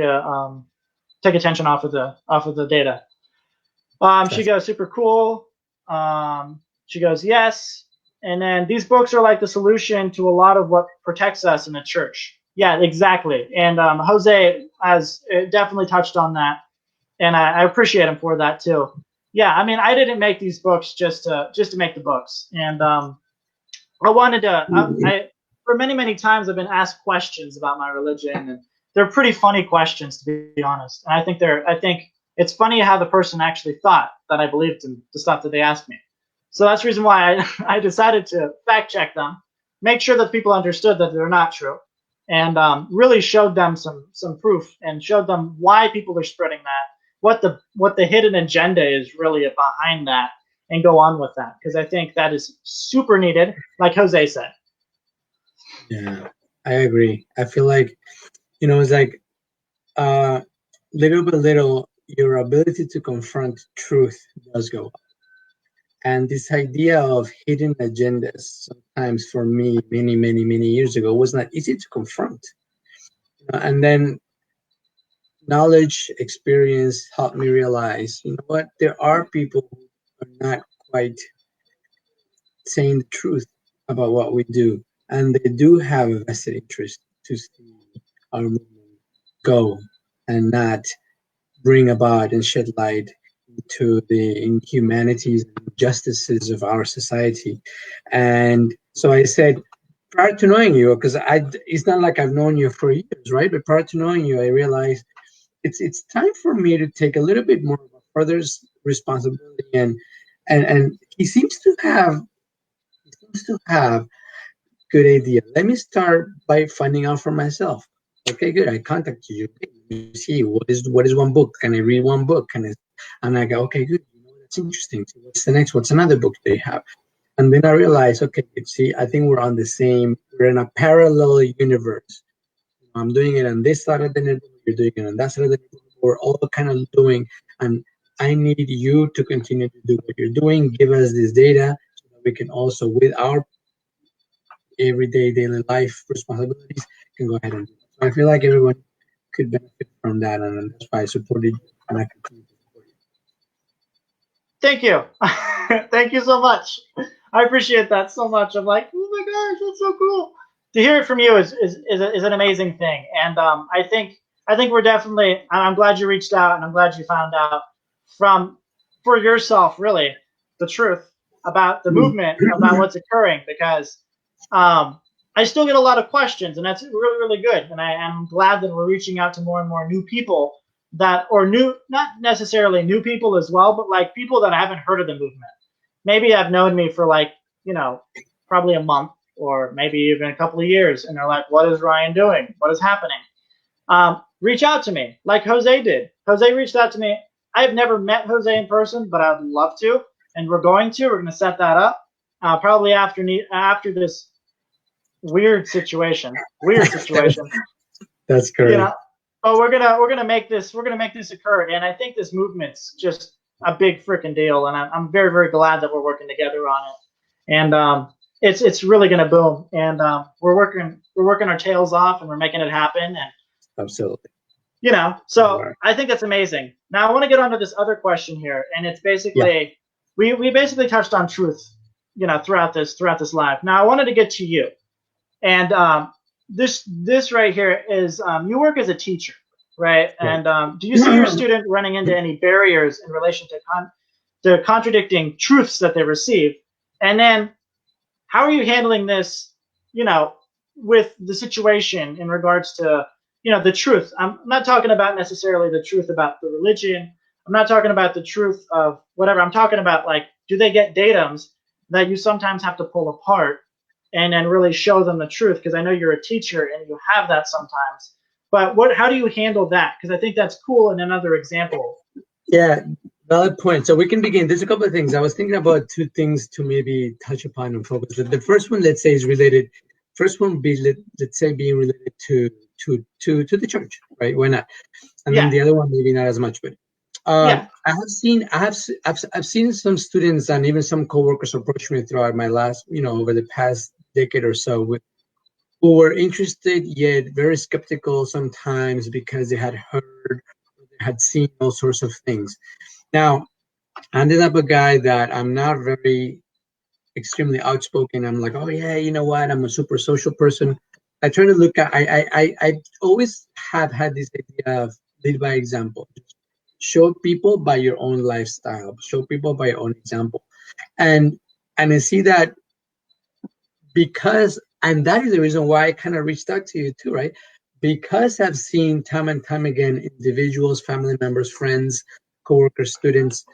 attention off of the data. She goes, super cool. She goes, yes. And then these books are like the solution to a lot of what protects us in the church. Yeah, exactly. And Jose has definitely touched on that, and I appreciate him for that too. Yeah, I mean, I didn't make these books just to make the books, and I wanted to. I for many times I've been asked questions about my religion, and they're pretty funny questions, to be honest. And I think it's funny how the person actually thought that I believed in the stuff that they asked me. So that's the reason why I decided to fact check them, make sure that people understood that they're not true, and really showed them some proof and showed them why people are spreading that, what the hidden agenda is really behind that, and go on with that, because I think that is super needed, like Jose said. Yeah, I agree. I feel like, it's like little by little, your ability to confront truth does go up. And this idea of hidden agendas, sometimes for me, many years ago, was not easy to confront. And then knowledge, experience helped me realize, what, there are people who are not quite saying the truth about what we do. And they do have a vested interest to see our movement go and not bring about and shed light into the inhumanities and injustices of our society. And so I said, prior to knowing you, because it's not like I've known you for years, right? But prior to knowing you, I realized it's time for me to take a little bit more of a further responsibility. And he seems to have good idea. Let me start by finding out for myself. Okay, good. I contacted you. You see, what is one book? Can I read one book? And I go, okay, good. That's interesting. So what's the next? What's another book they have? And then I realized, okay, see, I think we're in a parallel universe. I'm doing it on this side of the network. You're doing it on that side of the network. We're all kind of doing, and I need you to continue to do what you're doing. Give us this data so that we can also, with our everyday daily life responsibilities, can go ahead and do it. So I feel like everyone could benefit from that, and that's why I supported you, and I continue to support you. Thank you. Thank you so much. I appreciate that so much. I'm like, oh my gosh, that's so cool. To hear it from you is an amazing thing. And I think we're definitely, I'm glad you reached out, and I'm glad you found out for yourself, really, the truth about the movement, about what's occurring, because I still get a lot of questions, and that's really, really good. And I am glad that we're reaching out to more and more new people not necessarily new people as well, but like people that haven't heard of the movement. Maybe have known me for probably a month, or maybe even a couple of years, and they're like, what is Ryan doing? What is happening? Reach out to me like Jose did. Jose reached out to me. I've never met Jose in person, but I'd love to, and we're going to set that up probably after this weird situation. That's correct. But we're gonna make this occur, and I think this movement's just a big freaking deal, and I'm very, very glad that we're working together on it. And it's really gonna boom, and we're working our tails off, and we're making it happen. And absolutely, so I think that's amazing. Now I want to get onto this other question here, and it's basically we basically touched on truth, throughout this live. Now I wanted to get to you, and this right here is you work as a teacher. right? And do you see your student running into any barriers in relation to contradicting truths that they receive? And then how are you handling this, you know, with the situation in regards to, you know, the truth? I'm not talking about necessarily the truth about the religion. I'm not talking about the truth of whatever. I'm talking about, like, do they get datums that you sometimes have to pull apart and then really show them the truth? Because I know you're a teacher and you have that sometimes. But how do you handle that? Because I think that's cool in another example. Yeah, valid point. So we can begin. There's a couple of things. I was thinking about two things to maybe touch upon and focus. The first one, let's say, is related. First one be let's say being related to the church, right? Why not? And then Yeah, the other one maybe not as much. But yeah, I've seen some students and even some coworkers approach me throughout my last, over the past decade or so, who were interested yet very skeptical sometimes because they had heard, they had seen all sorts of things. Now, I ended up a guy that I'm not very extremely outspoken. I'm like, oh yeah, you know what? I'm a super social person. I try to look at. I always have had this idea of lead by example. Show people by your own lifestyle. Show people by your own example, and I see that and that is the reason why I kind of reached out to you too, right? Because I've seen time and time again individuals, family members, friends, coworkers, students.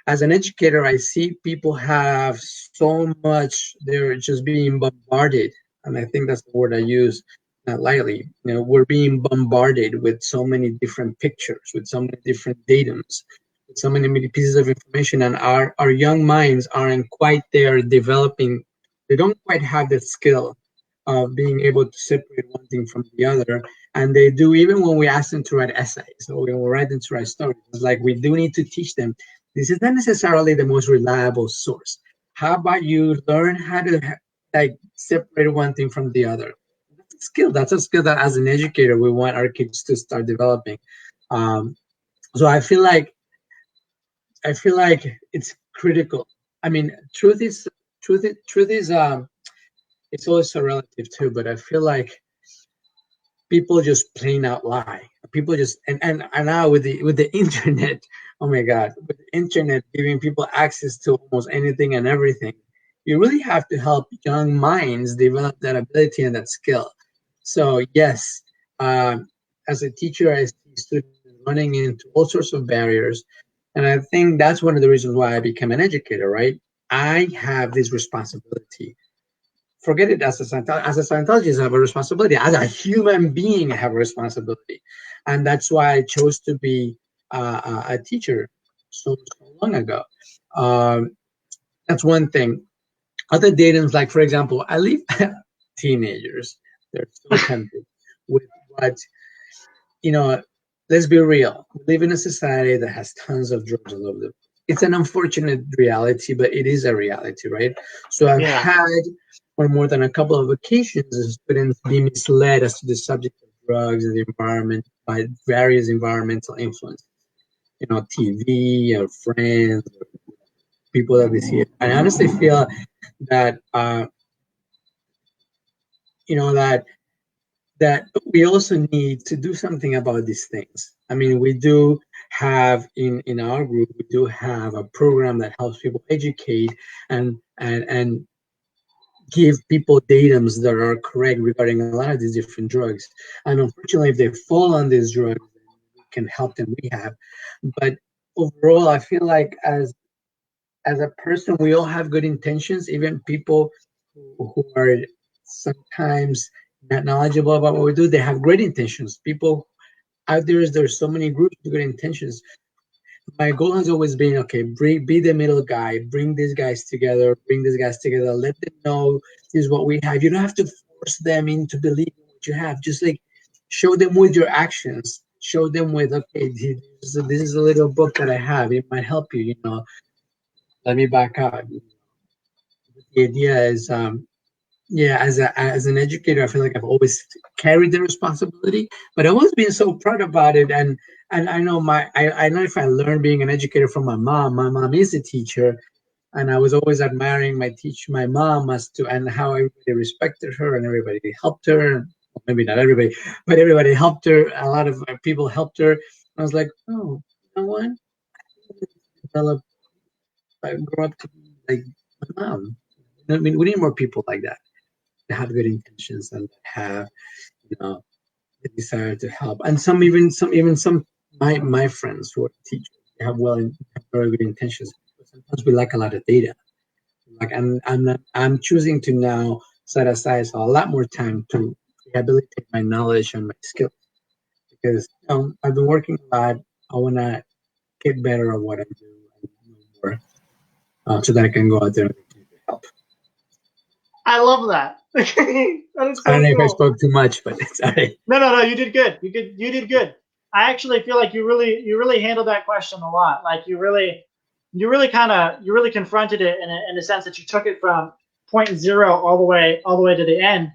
As an educator, I see people have so much, they're just being bombarded. And I think that's the word I use, not lightly. We're being bombarded with so many different pictures, with so many different datums, with so many pieces of information. And our young minds aren't quite there developing. They don't quite have the skill of being able to separate one thing from the other. And they do, even when we ask them to write essays or when we write them to write stories, it's like we do need to teach them this is not necessarily the most reliable source. How about you learn how to like separate one thing from the other? That's a skill. That's a skill that as an educator we want our kids to start developing. Um, so I feel like it's critical. I mean, truth is it's always so relative too. But I feel like people just plain out lie. People just and now with the internet, oh my God, with the internet giving people access to almost anything and everything, you really have to help young minds develop that ability and that skill. So yes, as a teacher, I see students running into all sorts of barriers, and I think that's one of the reasons why I became an educator. Right, I have this responsibility. Forget it as a Scientologist, I have a responsibility. As a human being, I have a responsibility, and that's why I chose to be a teacher so long ago. Um, that's one thing. Other datums, like for example, I leave teenagers. They're so tempted with what you know. Let's be real. We live in a society that has tons of drugs all over the. It's an unfortunate reality, but it is a reality, right? So I've yeah. had on more than a couple of occasions students be misled as to the subject of drugs and the environment by various environmental influences. TV or friends or people that we see. I honestly feel that that we also need to do something about these things. I mean, we do have in our group, we do have a program that helps people educate and give people datums that are correct regarding a lot of these different drugs. And unfortunately, if they fall on these drugs, we can help them rehab. But overall, I feel like as a person, we all have good intentions. Even people who are sometimes not knowledgeable about what we do, they have great intentions. People out there's so many groups with good intentions. My goal has always been, okay, be the middle guy, bring these guys together, let them know this is what we have. You don't have to force them into believing what you have. Just like show them with your actions. Show them with, okay, this is a little book that I have. It might help you. Let me back up. The idea is, yeah, as an educator, I feel like I've always carried the responsibility, but I've always been so proud about it. And I know I know if I learned being an educator from my mom. My mom is a teacher, and I was always admiring my mom as to and how everybody respected her and everybody helped her. maybe not everybody, but everybody helped her. A lot of people helped her. I was like, oh, you know what? Develop, grow up to be like my mom. I mean, we need more people like that have good intentions and have, you know, the desire to help. And some my friends who are teachers have have very good intentions. But sometimes we lack a lot of data. Like I'm choosing to now set aside a lot more time to rehabilitate my knowledge and my skills because I've been working a lot. I want to get better at what I do and know more so that I can go out there and help. I love that. That is I don't so know if I cool. spoke too much, but it's all right. No, you did good. You did good. I actually feel like you really handled that question a lot. Like you really confronted it in a sense that you took it from point zero all the way to the end.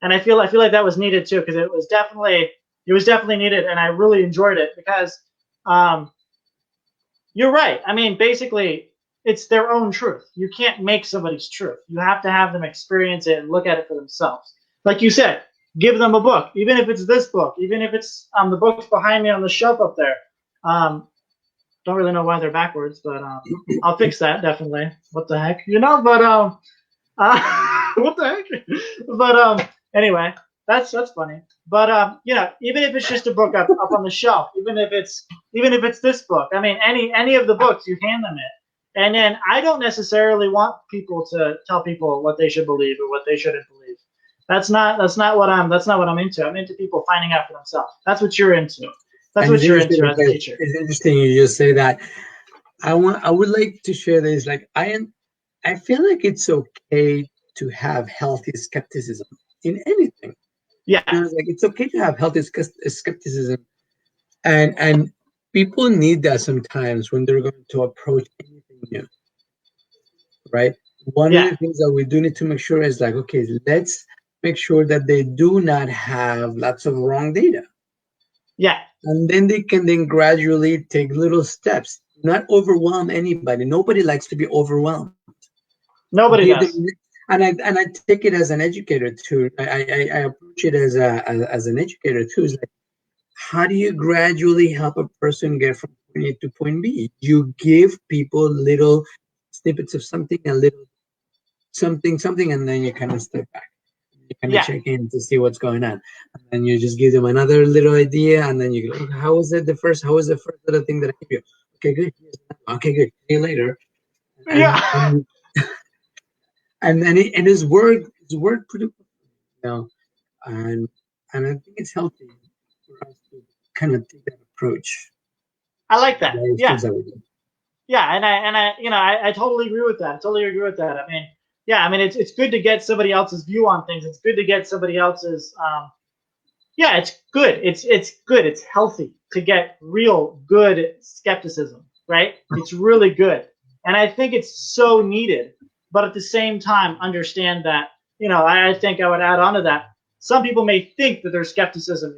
And I feel like that was needed too, because it was definitely needed, and I really enjoyed it because um, you're right. I mean, basically, it's their own truth. You can't make somebody's truth. You have to have them experience it and look at it for themselves. Like you said, give them a book, even if it's this book, even if it's the books behind me on the shelf up there. Um, don't really know why they're backwards, but I'll fix that definitely. What the heck, you know? But what the heck? But anyway, that's funny. But you know, even if it's just a book up on the shelf, even if it's this book, I mean, any of the books, you hand them it, and then I don't necessarily want people to tell people what they should believe or what they shouldn't believe. That's not what I'm into. I'm into people finding out for themselves. That's what you're into. That's And what you're into as a teacher. it's interesting you just say that. I would like to share this. Like I feel like it's okay to have healthy skepticism in anything. Yeah, Like it's okay to have healthy skepticism, and people need that sometimes when they're going to approach anything new, right? One of yeah, the things that we do need to make sure is like, okay, let's make sure that they do not have lots of wrong data. yeah. And then they can then gradually take little steps, not overwhelm anybody. Nobody likes to be overwhelmed. Nobody Give them, does. and I take it as an educator too. I approach it as an educator too. It's like, how do you gradually help a person get from point A to point B? You give people little snippets of something, a little something, and then you kind of step back. You kind of Yeah, check in to see what's going on, and then you just give them another little idea, and then you go, okay, how was the first little thing that I gave you? Okay, good. Okay, good. See you later. yeah. And and then it has worked pretty well, you know. And and I think it's healthy for us to kind of take that approach. I like that. Various Yeah, things that we do. yeah, and you know, I totally agree with that. I totally agree with that. I mean, yeah, I mean, it's good to get somebody else's view on things. It's good to get somebody else's. Yeah, it's good. It's good. It's healthy to get real good skepticism, right? It's really good, and I think it's so needed. But at the same time, understand that you know, I think I would add on to that. Some people may think that their skepticism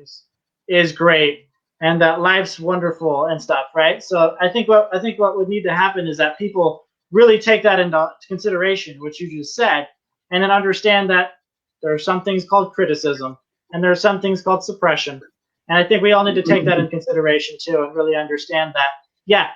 is great and that life's wonderful and stuff, right? So I think what would need to happen is that people really take that into consideration, which you just said, and then understand that there are some things called criticism and there are some things called suppression. And I think we all need to take that in consideration too and really understand that, yeah,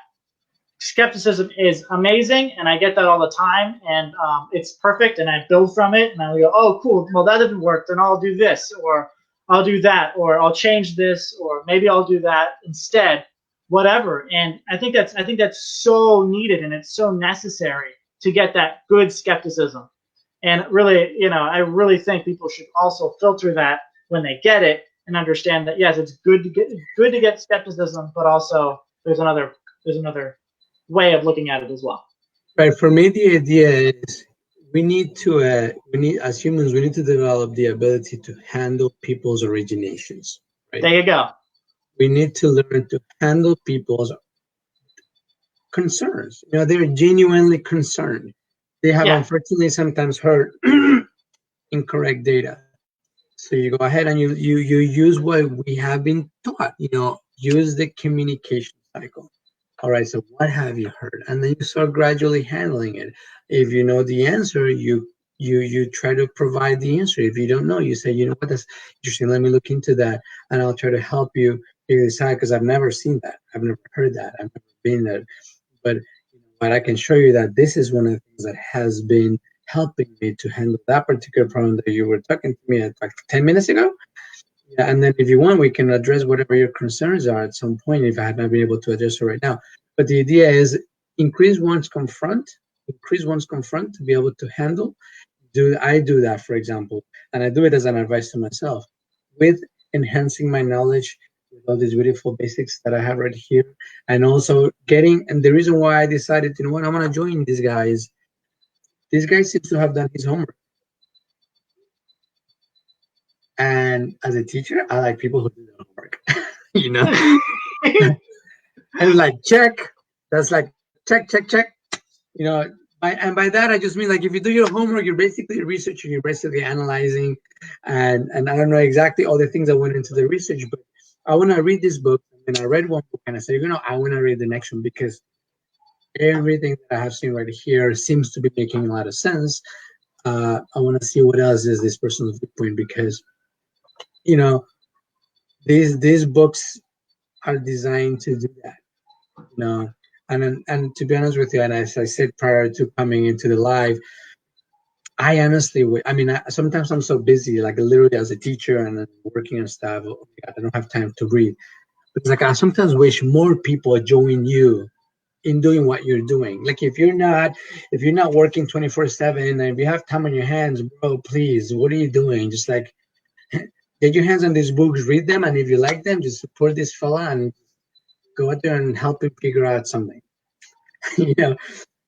skepticism is amazing and I get that all the time and it's perfect and I build from it and I go, oh, cool, well, that didn't work, then I'll do this or I'll do that or I'll change this or maybe I'll do that instead, whatever. And I think that's so needed and it's so necessary to get that good skepticism. And really, you know, I really think people should also filter that when they get it and understand that yes, it's good to get skepticism, but also there's another way of looking at it as well. Right. For me, the idea is we need as humans we need to develop the ability to handle people's originations. Right. There you go. We need to learn to handle people's concerns. You know, they're genuinely concerned. They have Yeah, unfortunately sometimes heard incorrect data. So you go ahead and you use what we have been taught. You know, use the communication cycle. All right. So what have you heard? And then you start gradually handling it. If you know the answer, you you try to provide the answer. If you don't know, you say, you know what, that's interesting, let me look into that, and I'll try to help you figure this out, because I've never seen that, I've never heard that, I've never been there. But I can show you that this is one of the things that has been helping me to handle that particular problem that you were talking to me at like 10 minutes ago. Yeah, and then if you want, we can address whatever your concerns are at some point if I had not been able to address it right now. But the idea is increase one's confront to be able to handle. I do that, for example, and I do it as an advice to myself with enhancing my knowledge with all these beautiful basics that I have right here, and also and the reason why I decided, you know what, I want to join these guys. This guy seems to have done his homework. And as a teacher, I like people who do their homework, you know? And like, check, that's like, check, check, check. You know, and by that, I just mean like, if you do your homework, you're basically researching, you're basically analyzing. And I don't know exactly all the things that went into the research, but I want to read this book. And I read one book and I said, you know, I want to read the next one, because everything that I have seen right here seems to be making a lot of sense. I want to see what else is this person's viewpoint, because you know, these books are designed to do that, you know. And to be honest with you, and as I said prior to coming into the live, I honestly, I mean, sometimes I'm so busy, like literally as a teacher and working and stuff, I don't have time to read. But it's like I sometimes wish more people join you in doing what you're doing. Like if you're not working 24/7, and if you have time on your hands, bro, please, what are you doing? Just like get your hands on these books, read them, and if you like them, just support this fella and go out there and help him figure out something. You know.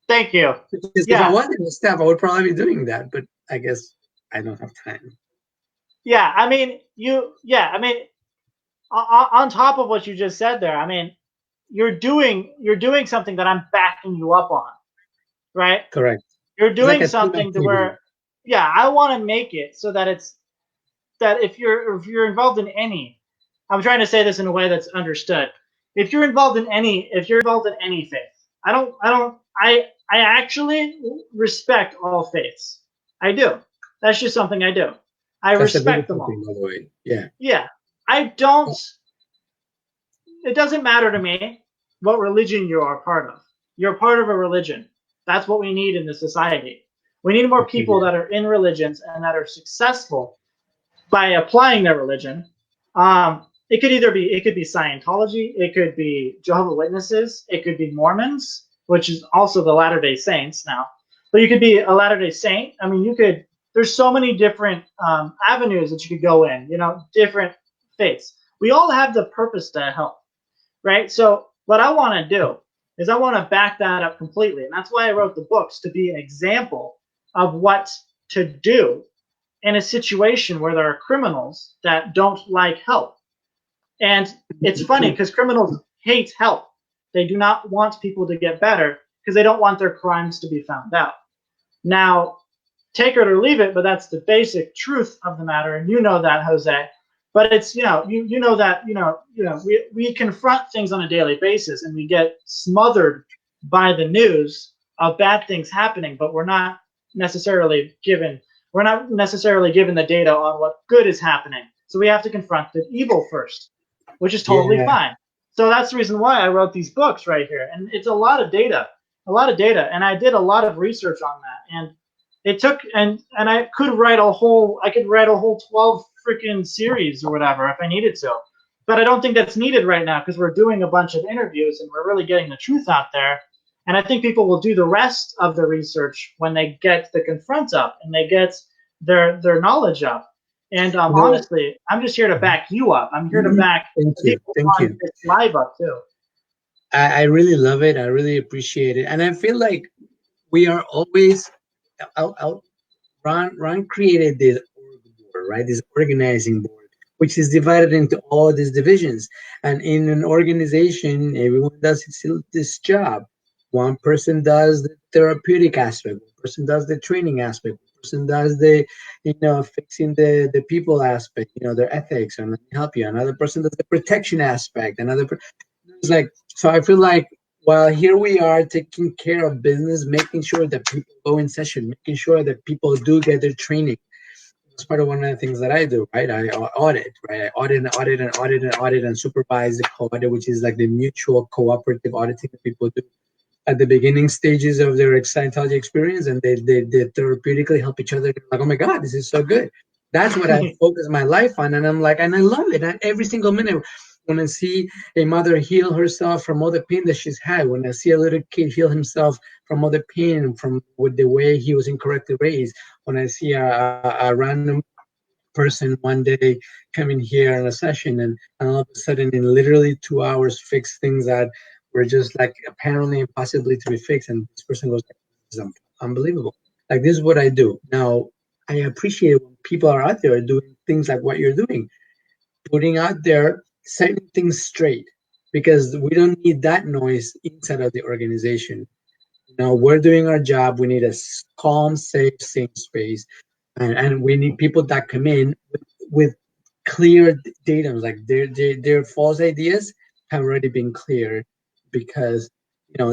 Thank you. If I wanted to step, I would probably be doing that, but I guess I don't have time. Yeah, I mean, on top of what you just said there, I mean, you're doing something that I'm backing you up on, right? Correct. You're doing something to where, yeah, I want to make it so that if you're involved in any, I'm trying to say this in a way that's understood. If you're involved in any faith, I actually respect all faiths. I do. That's just something I do. I respect them all. By the way. Yeah. Yeah. I don't. It doesn't matter to me what religion you are part of. You're part of a religion. That's what we need in the society. We need more people that are in religions and that are successful by applying their religion. It could be Scientology, it could be Jehovah's Witnesses, it could be Mormons, which is also the Latter-day Saints now. But you could be a Latter-day Saint. I mean, there's so many different avenues that you could go in, you know, different faiths. We all have the purpose to help, right? So what I want to do is I want to back that up completely. And that's why I wrote the books, to be an example of what to do in a situation where there are criminals that don't like help. And it's funny because criminals hate help. They do not want people to get better because they don't want their crimes to be found out. Now, take it or leave it, but that's the basic truth of the matter, and you know that, Jose. But it's, you know that we confront things on a daily basis, and we get smothered by the news of bad things happening, but we're not necessarily given the data on what good is happening. So we have to confront the evil first, which is totally fine. So that's the reason why I wrote these books right here, and it's a lot of data, and I did a lot of research on that, and it took, and I could write a whole 12 freaking series or whatever if I needed to, but I don't think that's needed right now because we're doing a bunch of interviews and we're really getting the truth out there. And I think people will do the rest of the research when they get the confront up and they get their knowledge up. And honestly, I'm just here to back you up. I'm here to back people on this live up too. I really love it. I really appreciate it. And I feel like we are always, Ron created this board, right? This organizing board, which is divided into all these divisions. And in an organization, everyone does this job. One person does the therapeutic aspect, one person does the training aspect, one person does the, fixing the people aspect, their ethics, and let me help you. Another person does the protection aspect. It's like, so I feel like while here we are taking care of business, making sure that people go in session, making sure that people do get their training. It's part of one of the things that I do, right? I audit, right? I audit and supervise the co-audit, which is like the mutual cooperative auditing that people do at the beginning stages of their Scientology experience, and they therapeutically help each other. Like, oh my God, this is so good. That's what I focus my life on, and I'm like, and I love it. And every single minute, when I see a mother heal herself from all the pain that she's had, when I see a little kid heal himself from all the pain from with the way he was incorrectly raised, when I see a random person one day come in here in a session and all of a sudden in literally 2 hours fix things that were just like apparently impossibly to be fixed, and this person goes, this is unbelievable. Like, this is what I do. Now, I appreciate when people are out there doing things like what you're doing, putting out there, setting things straight, because we don't need that noise inside of the organization. Now, we're doing our job. We need a calm, safe space, and we need people that come in with clear data, like their false ideas have already been cleared, because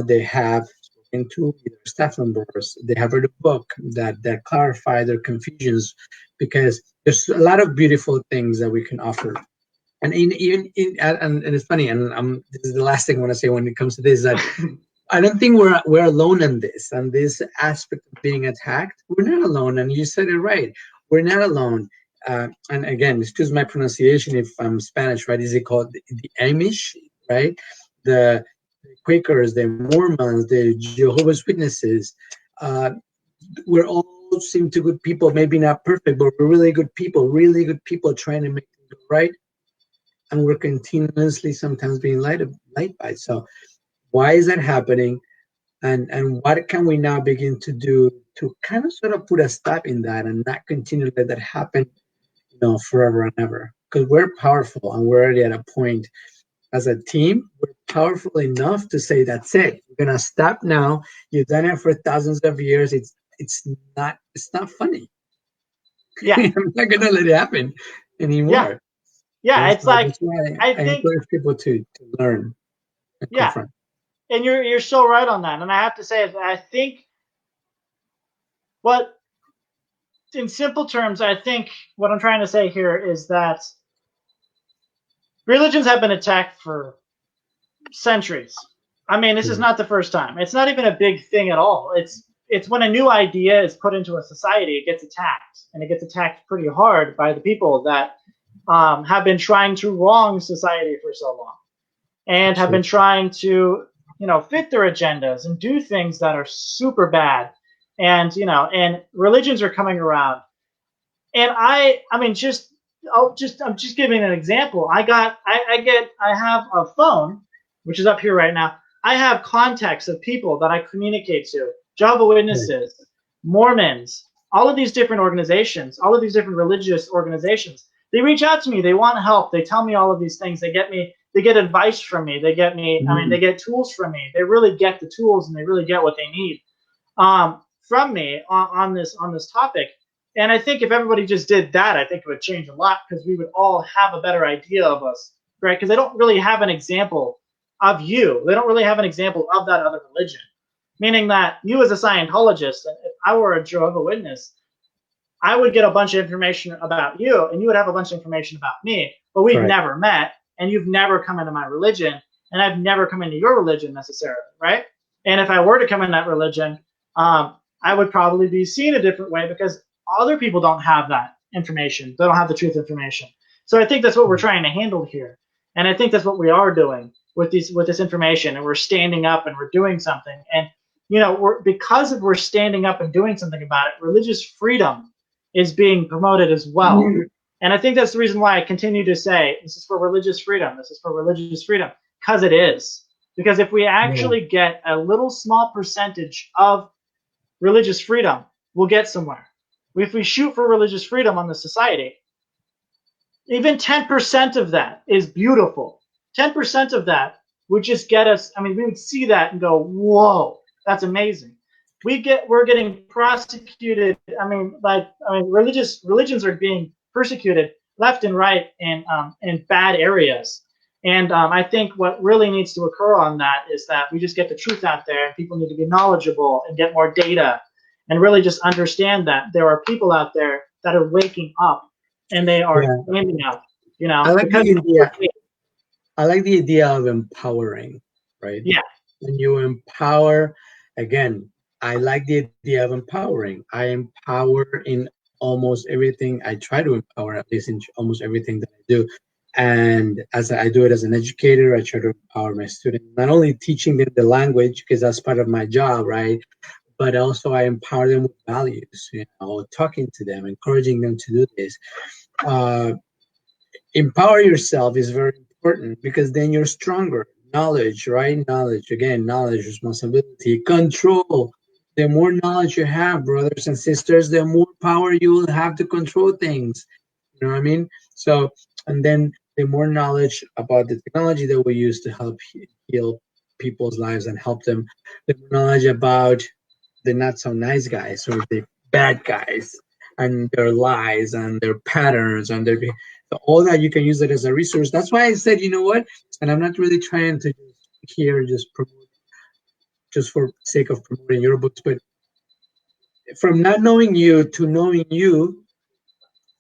they have spoken to either staff members, they have read a book that clarify their confusions, because there's a lot of beautiful things that we can offer. And and it's funny, and this is the last thing I want to say when it comes to this, that I don't think we're alone in this aspect of being attacked. We're not alone, and you said it right. We're not alone. And again, excuse my pronunciation if I'm Spanish, right? Is it called the Amish, right? The Quakers, the Mormons, the Jehovah's Witnesses. Uh, we're all seem to good people, maybe not perfect, but we're really good people trying to make things go right. And we're continuously sometimes being lied by. So why is that happening? And what can we now begin to do to kind of sort of put a stop in that and not continue to let that happen, forever and ever? Because we're powerful, and we're already at a point as a team. We're powerful enough to say, that's it. We're gonna stop now. You've done it for thousands of years. It's not funny. Yeah. I'm not gonna let it happen anymore. Yeah. It's like, that's why I I think, encourage people to learn and yeah, confront. and you're so right on that. And I have to say, I think what, in simple terms, I think what I'm trying to say here is that religions have been attacked for centuries. I mean, this is not the first time. It's not even a big thing at all. It's when a new idea is put into a society, it gets attacked, and it gets attacked pretty hard by the people that have been trying to wrong society for so long, and have been trying to, fit their agendas and do things that are super bad, and and religions are coming around. And I'm just giving an example. I have a phone, which is up here right now. I have contacts of people that I communicate to, Jehovah's Witnesses, Mormons, all of these different organizations, all of these different religious organizations. They reach out to me. They want help. They tell me all of these things. They get advice from me. They get me, they get tools from me. They really get the tools, and they really get what they need from me on this topic. And I think if everybody just did that, I think it would change a lot, because we would all have a better idea of us, right? Because they don't really have an example of you. They don't really have an example of that other religion. Meaning that you, as a Scientologist, if I were a Jehovah's Witness, I would get a bunch of information about you, and you would have a bunch of information about me, but we've never met, and you've never come into my religion, and I've never come into your religion necessarily, right? And if I were to come in that religion, I would probably be seen a different way, because other people don't have that information. They don't have the truth information. So I think that's what we're trying to handle here. And I think that's what we are doing with this information. And we're standing up and we're doing something. And, because we're standing up and doing something about it, religious freedom is being promoted as well. And I think that's the reason why I continue to say, this is for religious freedom. This is for religious freedom, because it is. Because if we actually get a little small percentage of religious freedom, we'll get somewhere. If we shoot for religious freedom on the society, even 10% of that is beautiful. 10% of that would just get us, we would see that and go, whoa, that's amazing. We're getting prosecuted. Religions are being persecuted left and right in bad areas. And I think what really needs to occur on that is that we just get the truth out there, and people need to be knowledgeable and get more data, and really just understand that there are people out there that are waking up, and they are Yeah. standing up. I like Because the idea. I like the idea of empowering, right? yeah, When you empower, again, I like the idea of empowering. I empower in almost everything. I try to empower at least in almost everything that I do. And as I do it as an educator, I try to empower my students, not only teaching them the language, because that's part of my job, right? But also I empower them with values, talking to them, encouraging them to do this. Uh, Empower yourself is very important because then you're stronger. Knowledge, right? Knowledge, again, knowledge, responsibility, control. The more knowledge you have, brothers and sisters, the more power you will have to control things. You know what I mean? So, and then the more knowledge about the technology that we use to help heal people's lives and help them, the more knowledge about the not so nice guys or the bad guys and their lies and their patterns and their so all that, you can use it as a resource. That's why I said, you know what? And I'm not really trying to just promote just for sake of promoting your books, but from not knowing you to knowing you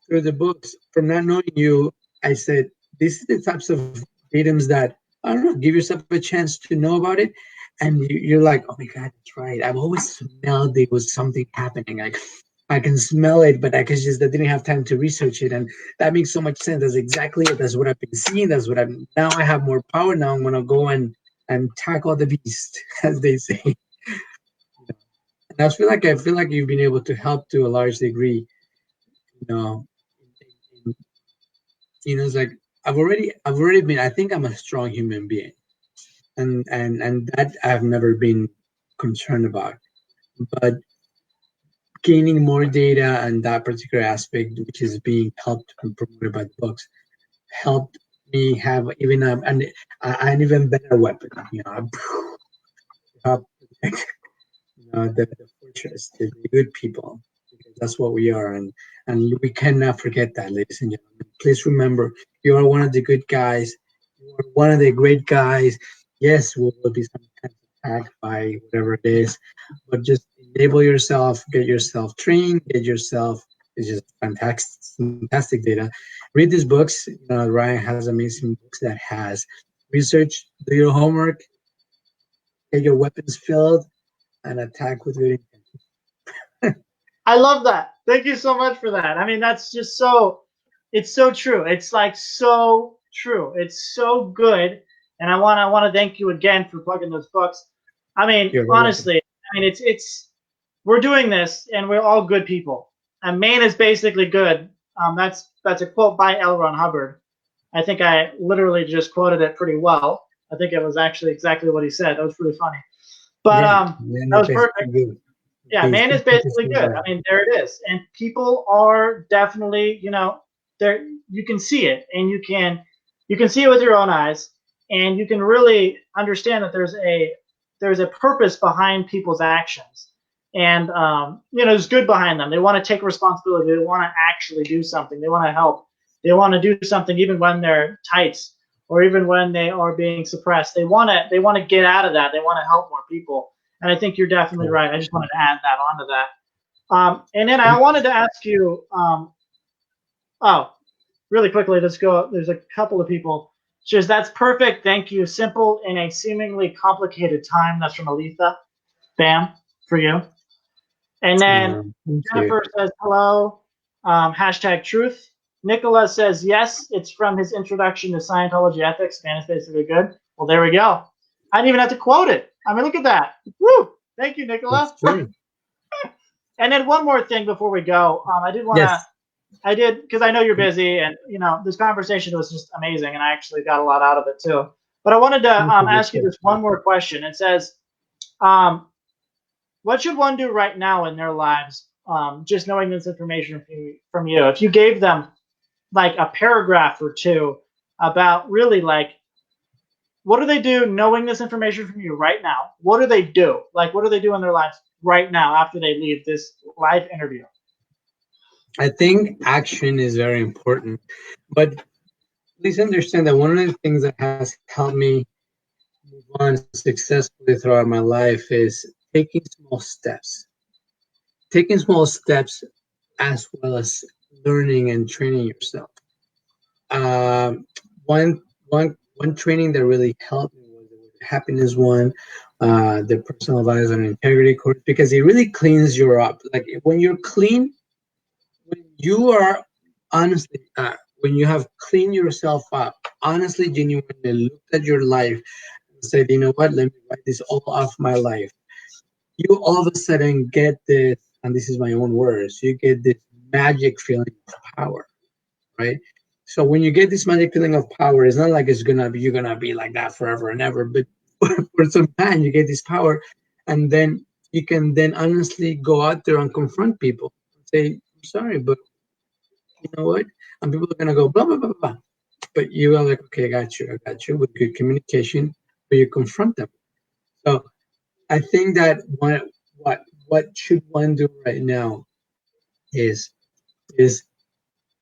through the books, from not knowing you, I said, these are the types of items that, I don't know, give yourself a chance to know about it. And you're like, oh my God, that's right. I've always smelled there was something happening. I can smell it, but I didn't have time to research it. And that makes so much sense. That's exactly it. That's what I've been seeing. That's what now I have more power. Now I'm going to go and tackle the beast, as they say. And I feel like you've been able to help to a large degree, you know, it's like I've already been, I think I'm a strong human being, and that I've never been concerned about, but gaining more data and that particular aspect, which is being helped and promoted by the books, helped me have even an even better weapon, help protect, the fortress, the good people, because that's what we are, and we cannot forget that, ladies and gentlemen. Please remember, you are one of the good guys. You are one of the great guys. Yes, we will be sometimes attacked by whatever it is, but just enable yourself, get yourself trained, get yourself. It's just fantastic data. Read these books. Ryan has amazing books that has research. Do your homework. Get your weapons filled and attack with good intention. I love that. Thank you so much for that. I mean, that's just it's so true. It's like so true. It's so good. And I want to thank you again for plugging those books. I mean, You're very welcome. honestly, I mean, we're doing this and we're all good people. And Maine is basically good. That's a quote by L. Ron Hubbard. I think I literally just quoted it pretty well. I think it was actually exactly what he said. That was pretty funny. But Yeah, man that is was perfect. basically good. Yeah, man is basically good. I mean, there it is. And people are definitely, there you can see it, and you can see it with your own eyes, and you can really understand that there's a purpose behind people's actions. And there's good behind them. They want to take responsibility. They want to actually do something. They want to help. They want to do something even when they're tights or even when they are being suppressed. They want to get out of that. They want to help more people. And I think you're definitely right. I just wanted to add that onto that. And then I wanted to ask you, really quickly, let's go. There's a couple of people. She says, that's perfect. Thank you. Simple in a seemingly complicated time. That's from Aletha. Bam, for you. And then Jennifer says, hello. Hashtag truth. Nicola says, yes, it's from his introduction to Scientology ethics. Man, it's basically good. Well, there we go. I didn't even have to quote it. I mean, look at that. Woo! Thank you, Nicola. And then one more thing before we go. I did, because I know you're busy, and this conversation was just amazing, and I actually got a lot out of it too. But I wanted to ask you this one more question. It says, what should one do right now in their lives, just knowing this information from you? If you gave them like a paragraph or two about really like, what do they do knowing this information from you right now? What do they do? Like, what do they do in their lives right now after they leave this live interview? I think action is very important, but please understand that one of the things that has helped me move on successfully throughout my life is taking small steps. Taking small steps as well as learning and training yourself. Um, one training that really helped me was the happiness one, the personal values and integrity course, because it really cleans you up. Like when you're clean, when you are honestly, when you have cleaned yourself up, honestly, genuinely looked at your life and said, you know what, let me write this all off my life. You all of a sudden get this, and this is my own words, you get this magic feeling of power, right? So when you get this magic feeling of power, it's not like it's gonna be you're gonna be like that forever and ever, but for some time you get this power, and then you can then honestly go out there and confront people and say, I'm sorry, but you know what? And people are gonna go blah blah blah blah. But you are like, okay, I got you with good communication, but you confront them. So I think that what should one do right now is is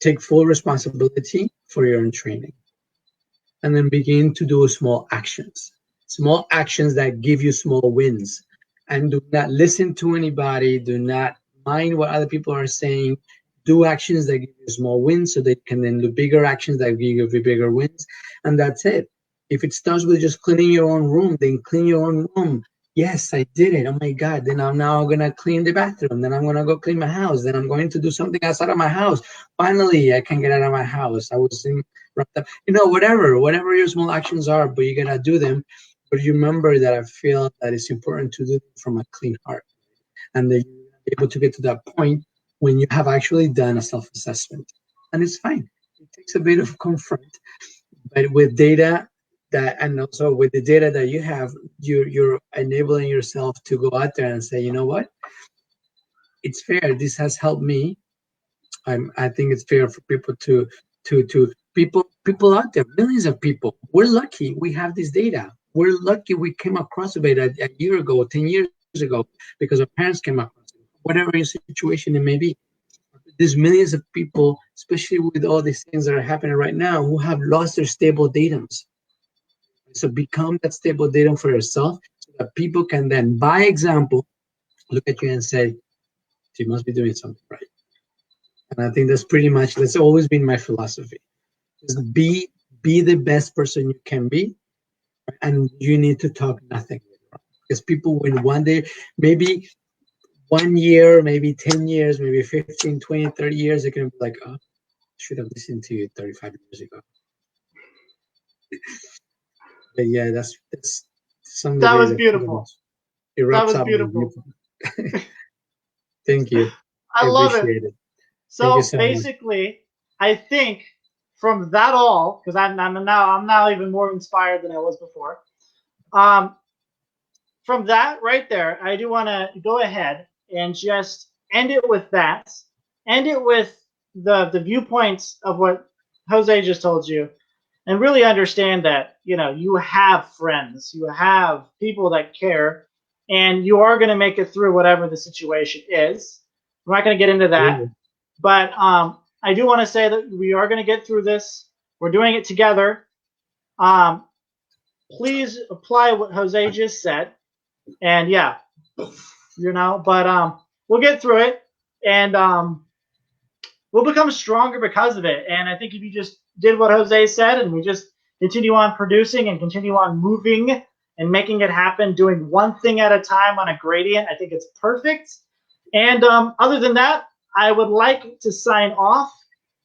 take full responsibility for your own training, and then begin to do small actions that give you small wins. And do not listen to anybody. Do not mind what other people are saying. Do actions that give you small wins so they can then do bigger actions that give you bigger wins. And that's it. If it starts with just cleaning your own room, then clean your own room. Yes, I did it. Oh my God. Then I'm now going to clean the bathroom. Then I'm going to go clean my house. Then I'm going to do something outside of my house. Finally, I can get out of my house. I was in wrapped up, whatever your small actions are, but you gotta do them. But you remember that I feel that it's important to do them from a clean heart, and that you're able to get to that point when you have actually done a self-assessment, and it's fine. It takes a bit of confront, but with data that, and also with the data that you have, you're enabling yourself to go out there and say, you know what, it's fair. This has helped me. I think it's fair for people to people out there, millions of people. We're lucky we have this data. We're lucky we came across it a year ago, 10 years ago, because our parents came across it. Whatever your situation it may be, there's millions of people, especially with all these things that are happening right now, who have lost their stable datums. So become that stable datum for yourself, so that people can then, by example, look at you and say, you must be doing something right. And I think that's always been my philosophy. Just be the best person you can be, and you need to talk nothing. Because people, when one day, maybe 1 year, maybe 10 years, maybe 15, 20, 30 years, they're going to be like, oh, I should have listened to you 35 years ago. But yeah, that's some That degree was that beautiful. it That wraps was up my beautiful. viewpoint. Thank you. I I love it. appreciate it. Thank you So so much. basically, I think from that all, because I'm now even more inspired than I was before. Um, from that right there, I do want to go ahead and just end it with that. End it with the viewpoints of what Jose just told you, and really understand that you have friends, you have people that care, and you are going to make it through whatever the situation is. We're not going to get into that, but I do want to say that we are going to get through this. We're doing it together. Please apply what Jose just said, and yeah, but we'll get through it, and we'll become stronger because of it. And I think if you just did what Jose said, and we just continue on producing and continue on moving and making it happen, doing one thing at a time on a gradient, I think it's perfect. And other than that, I would like to sign off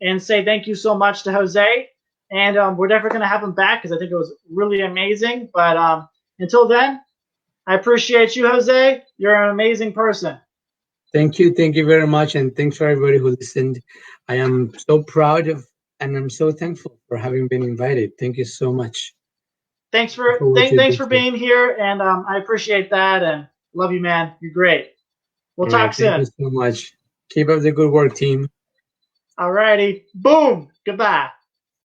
and say thank you so much to Jose. And we're definitely going to have him back because I think it was really amazing. But until then, I appreciate you, Jose. You're an amazing person. Thank you very much, and thanks for everybody who listened. I am so proud of, and I'm so thankful for having been invited. Thank you so much Thanks for for what you thanks did for here. being here, and I appreciate that, and love you, man. You're great. We'll All talk right, thank soon. you so much. Keep up the good work, team. Alrighty, boom. Goodbye.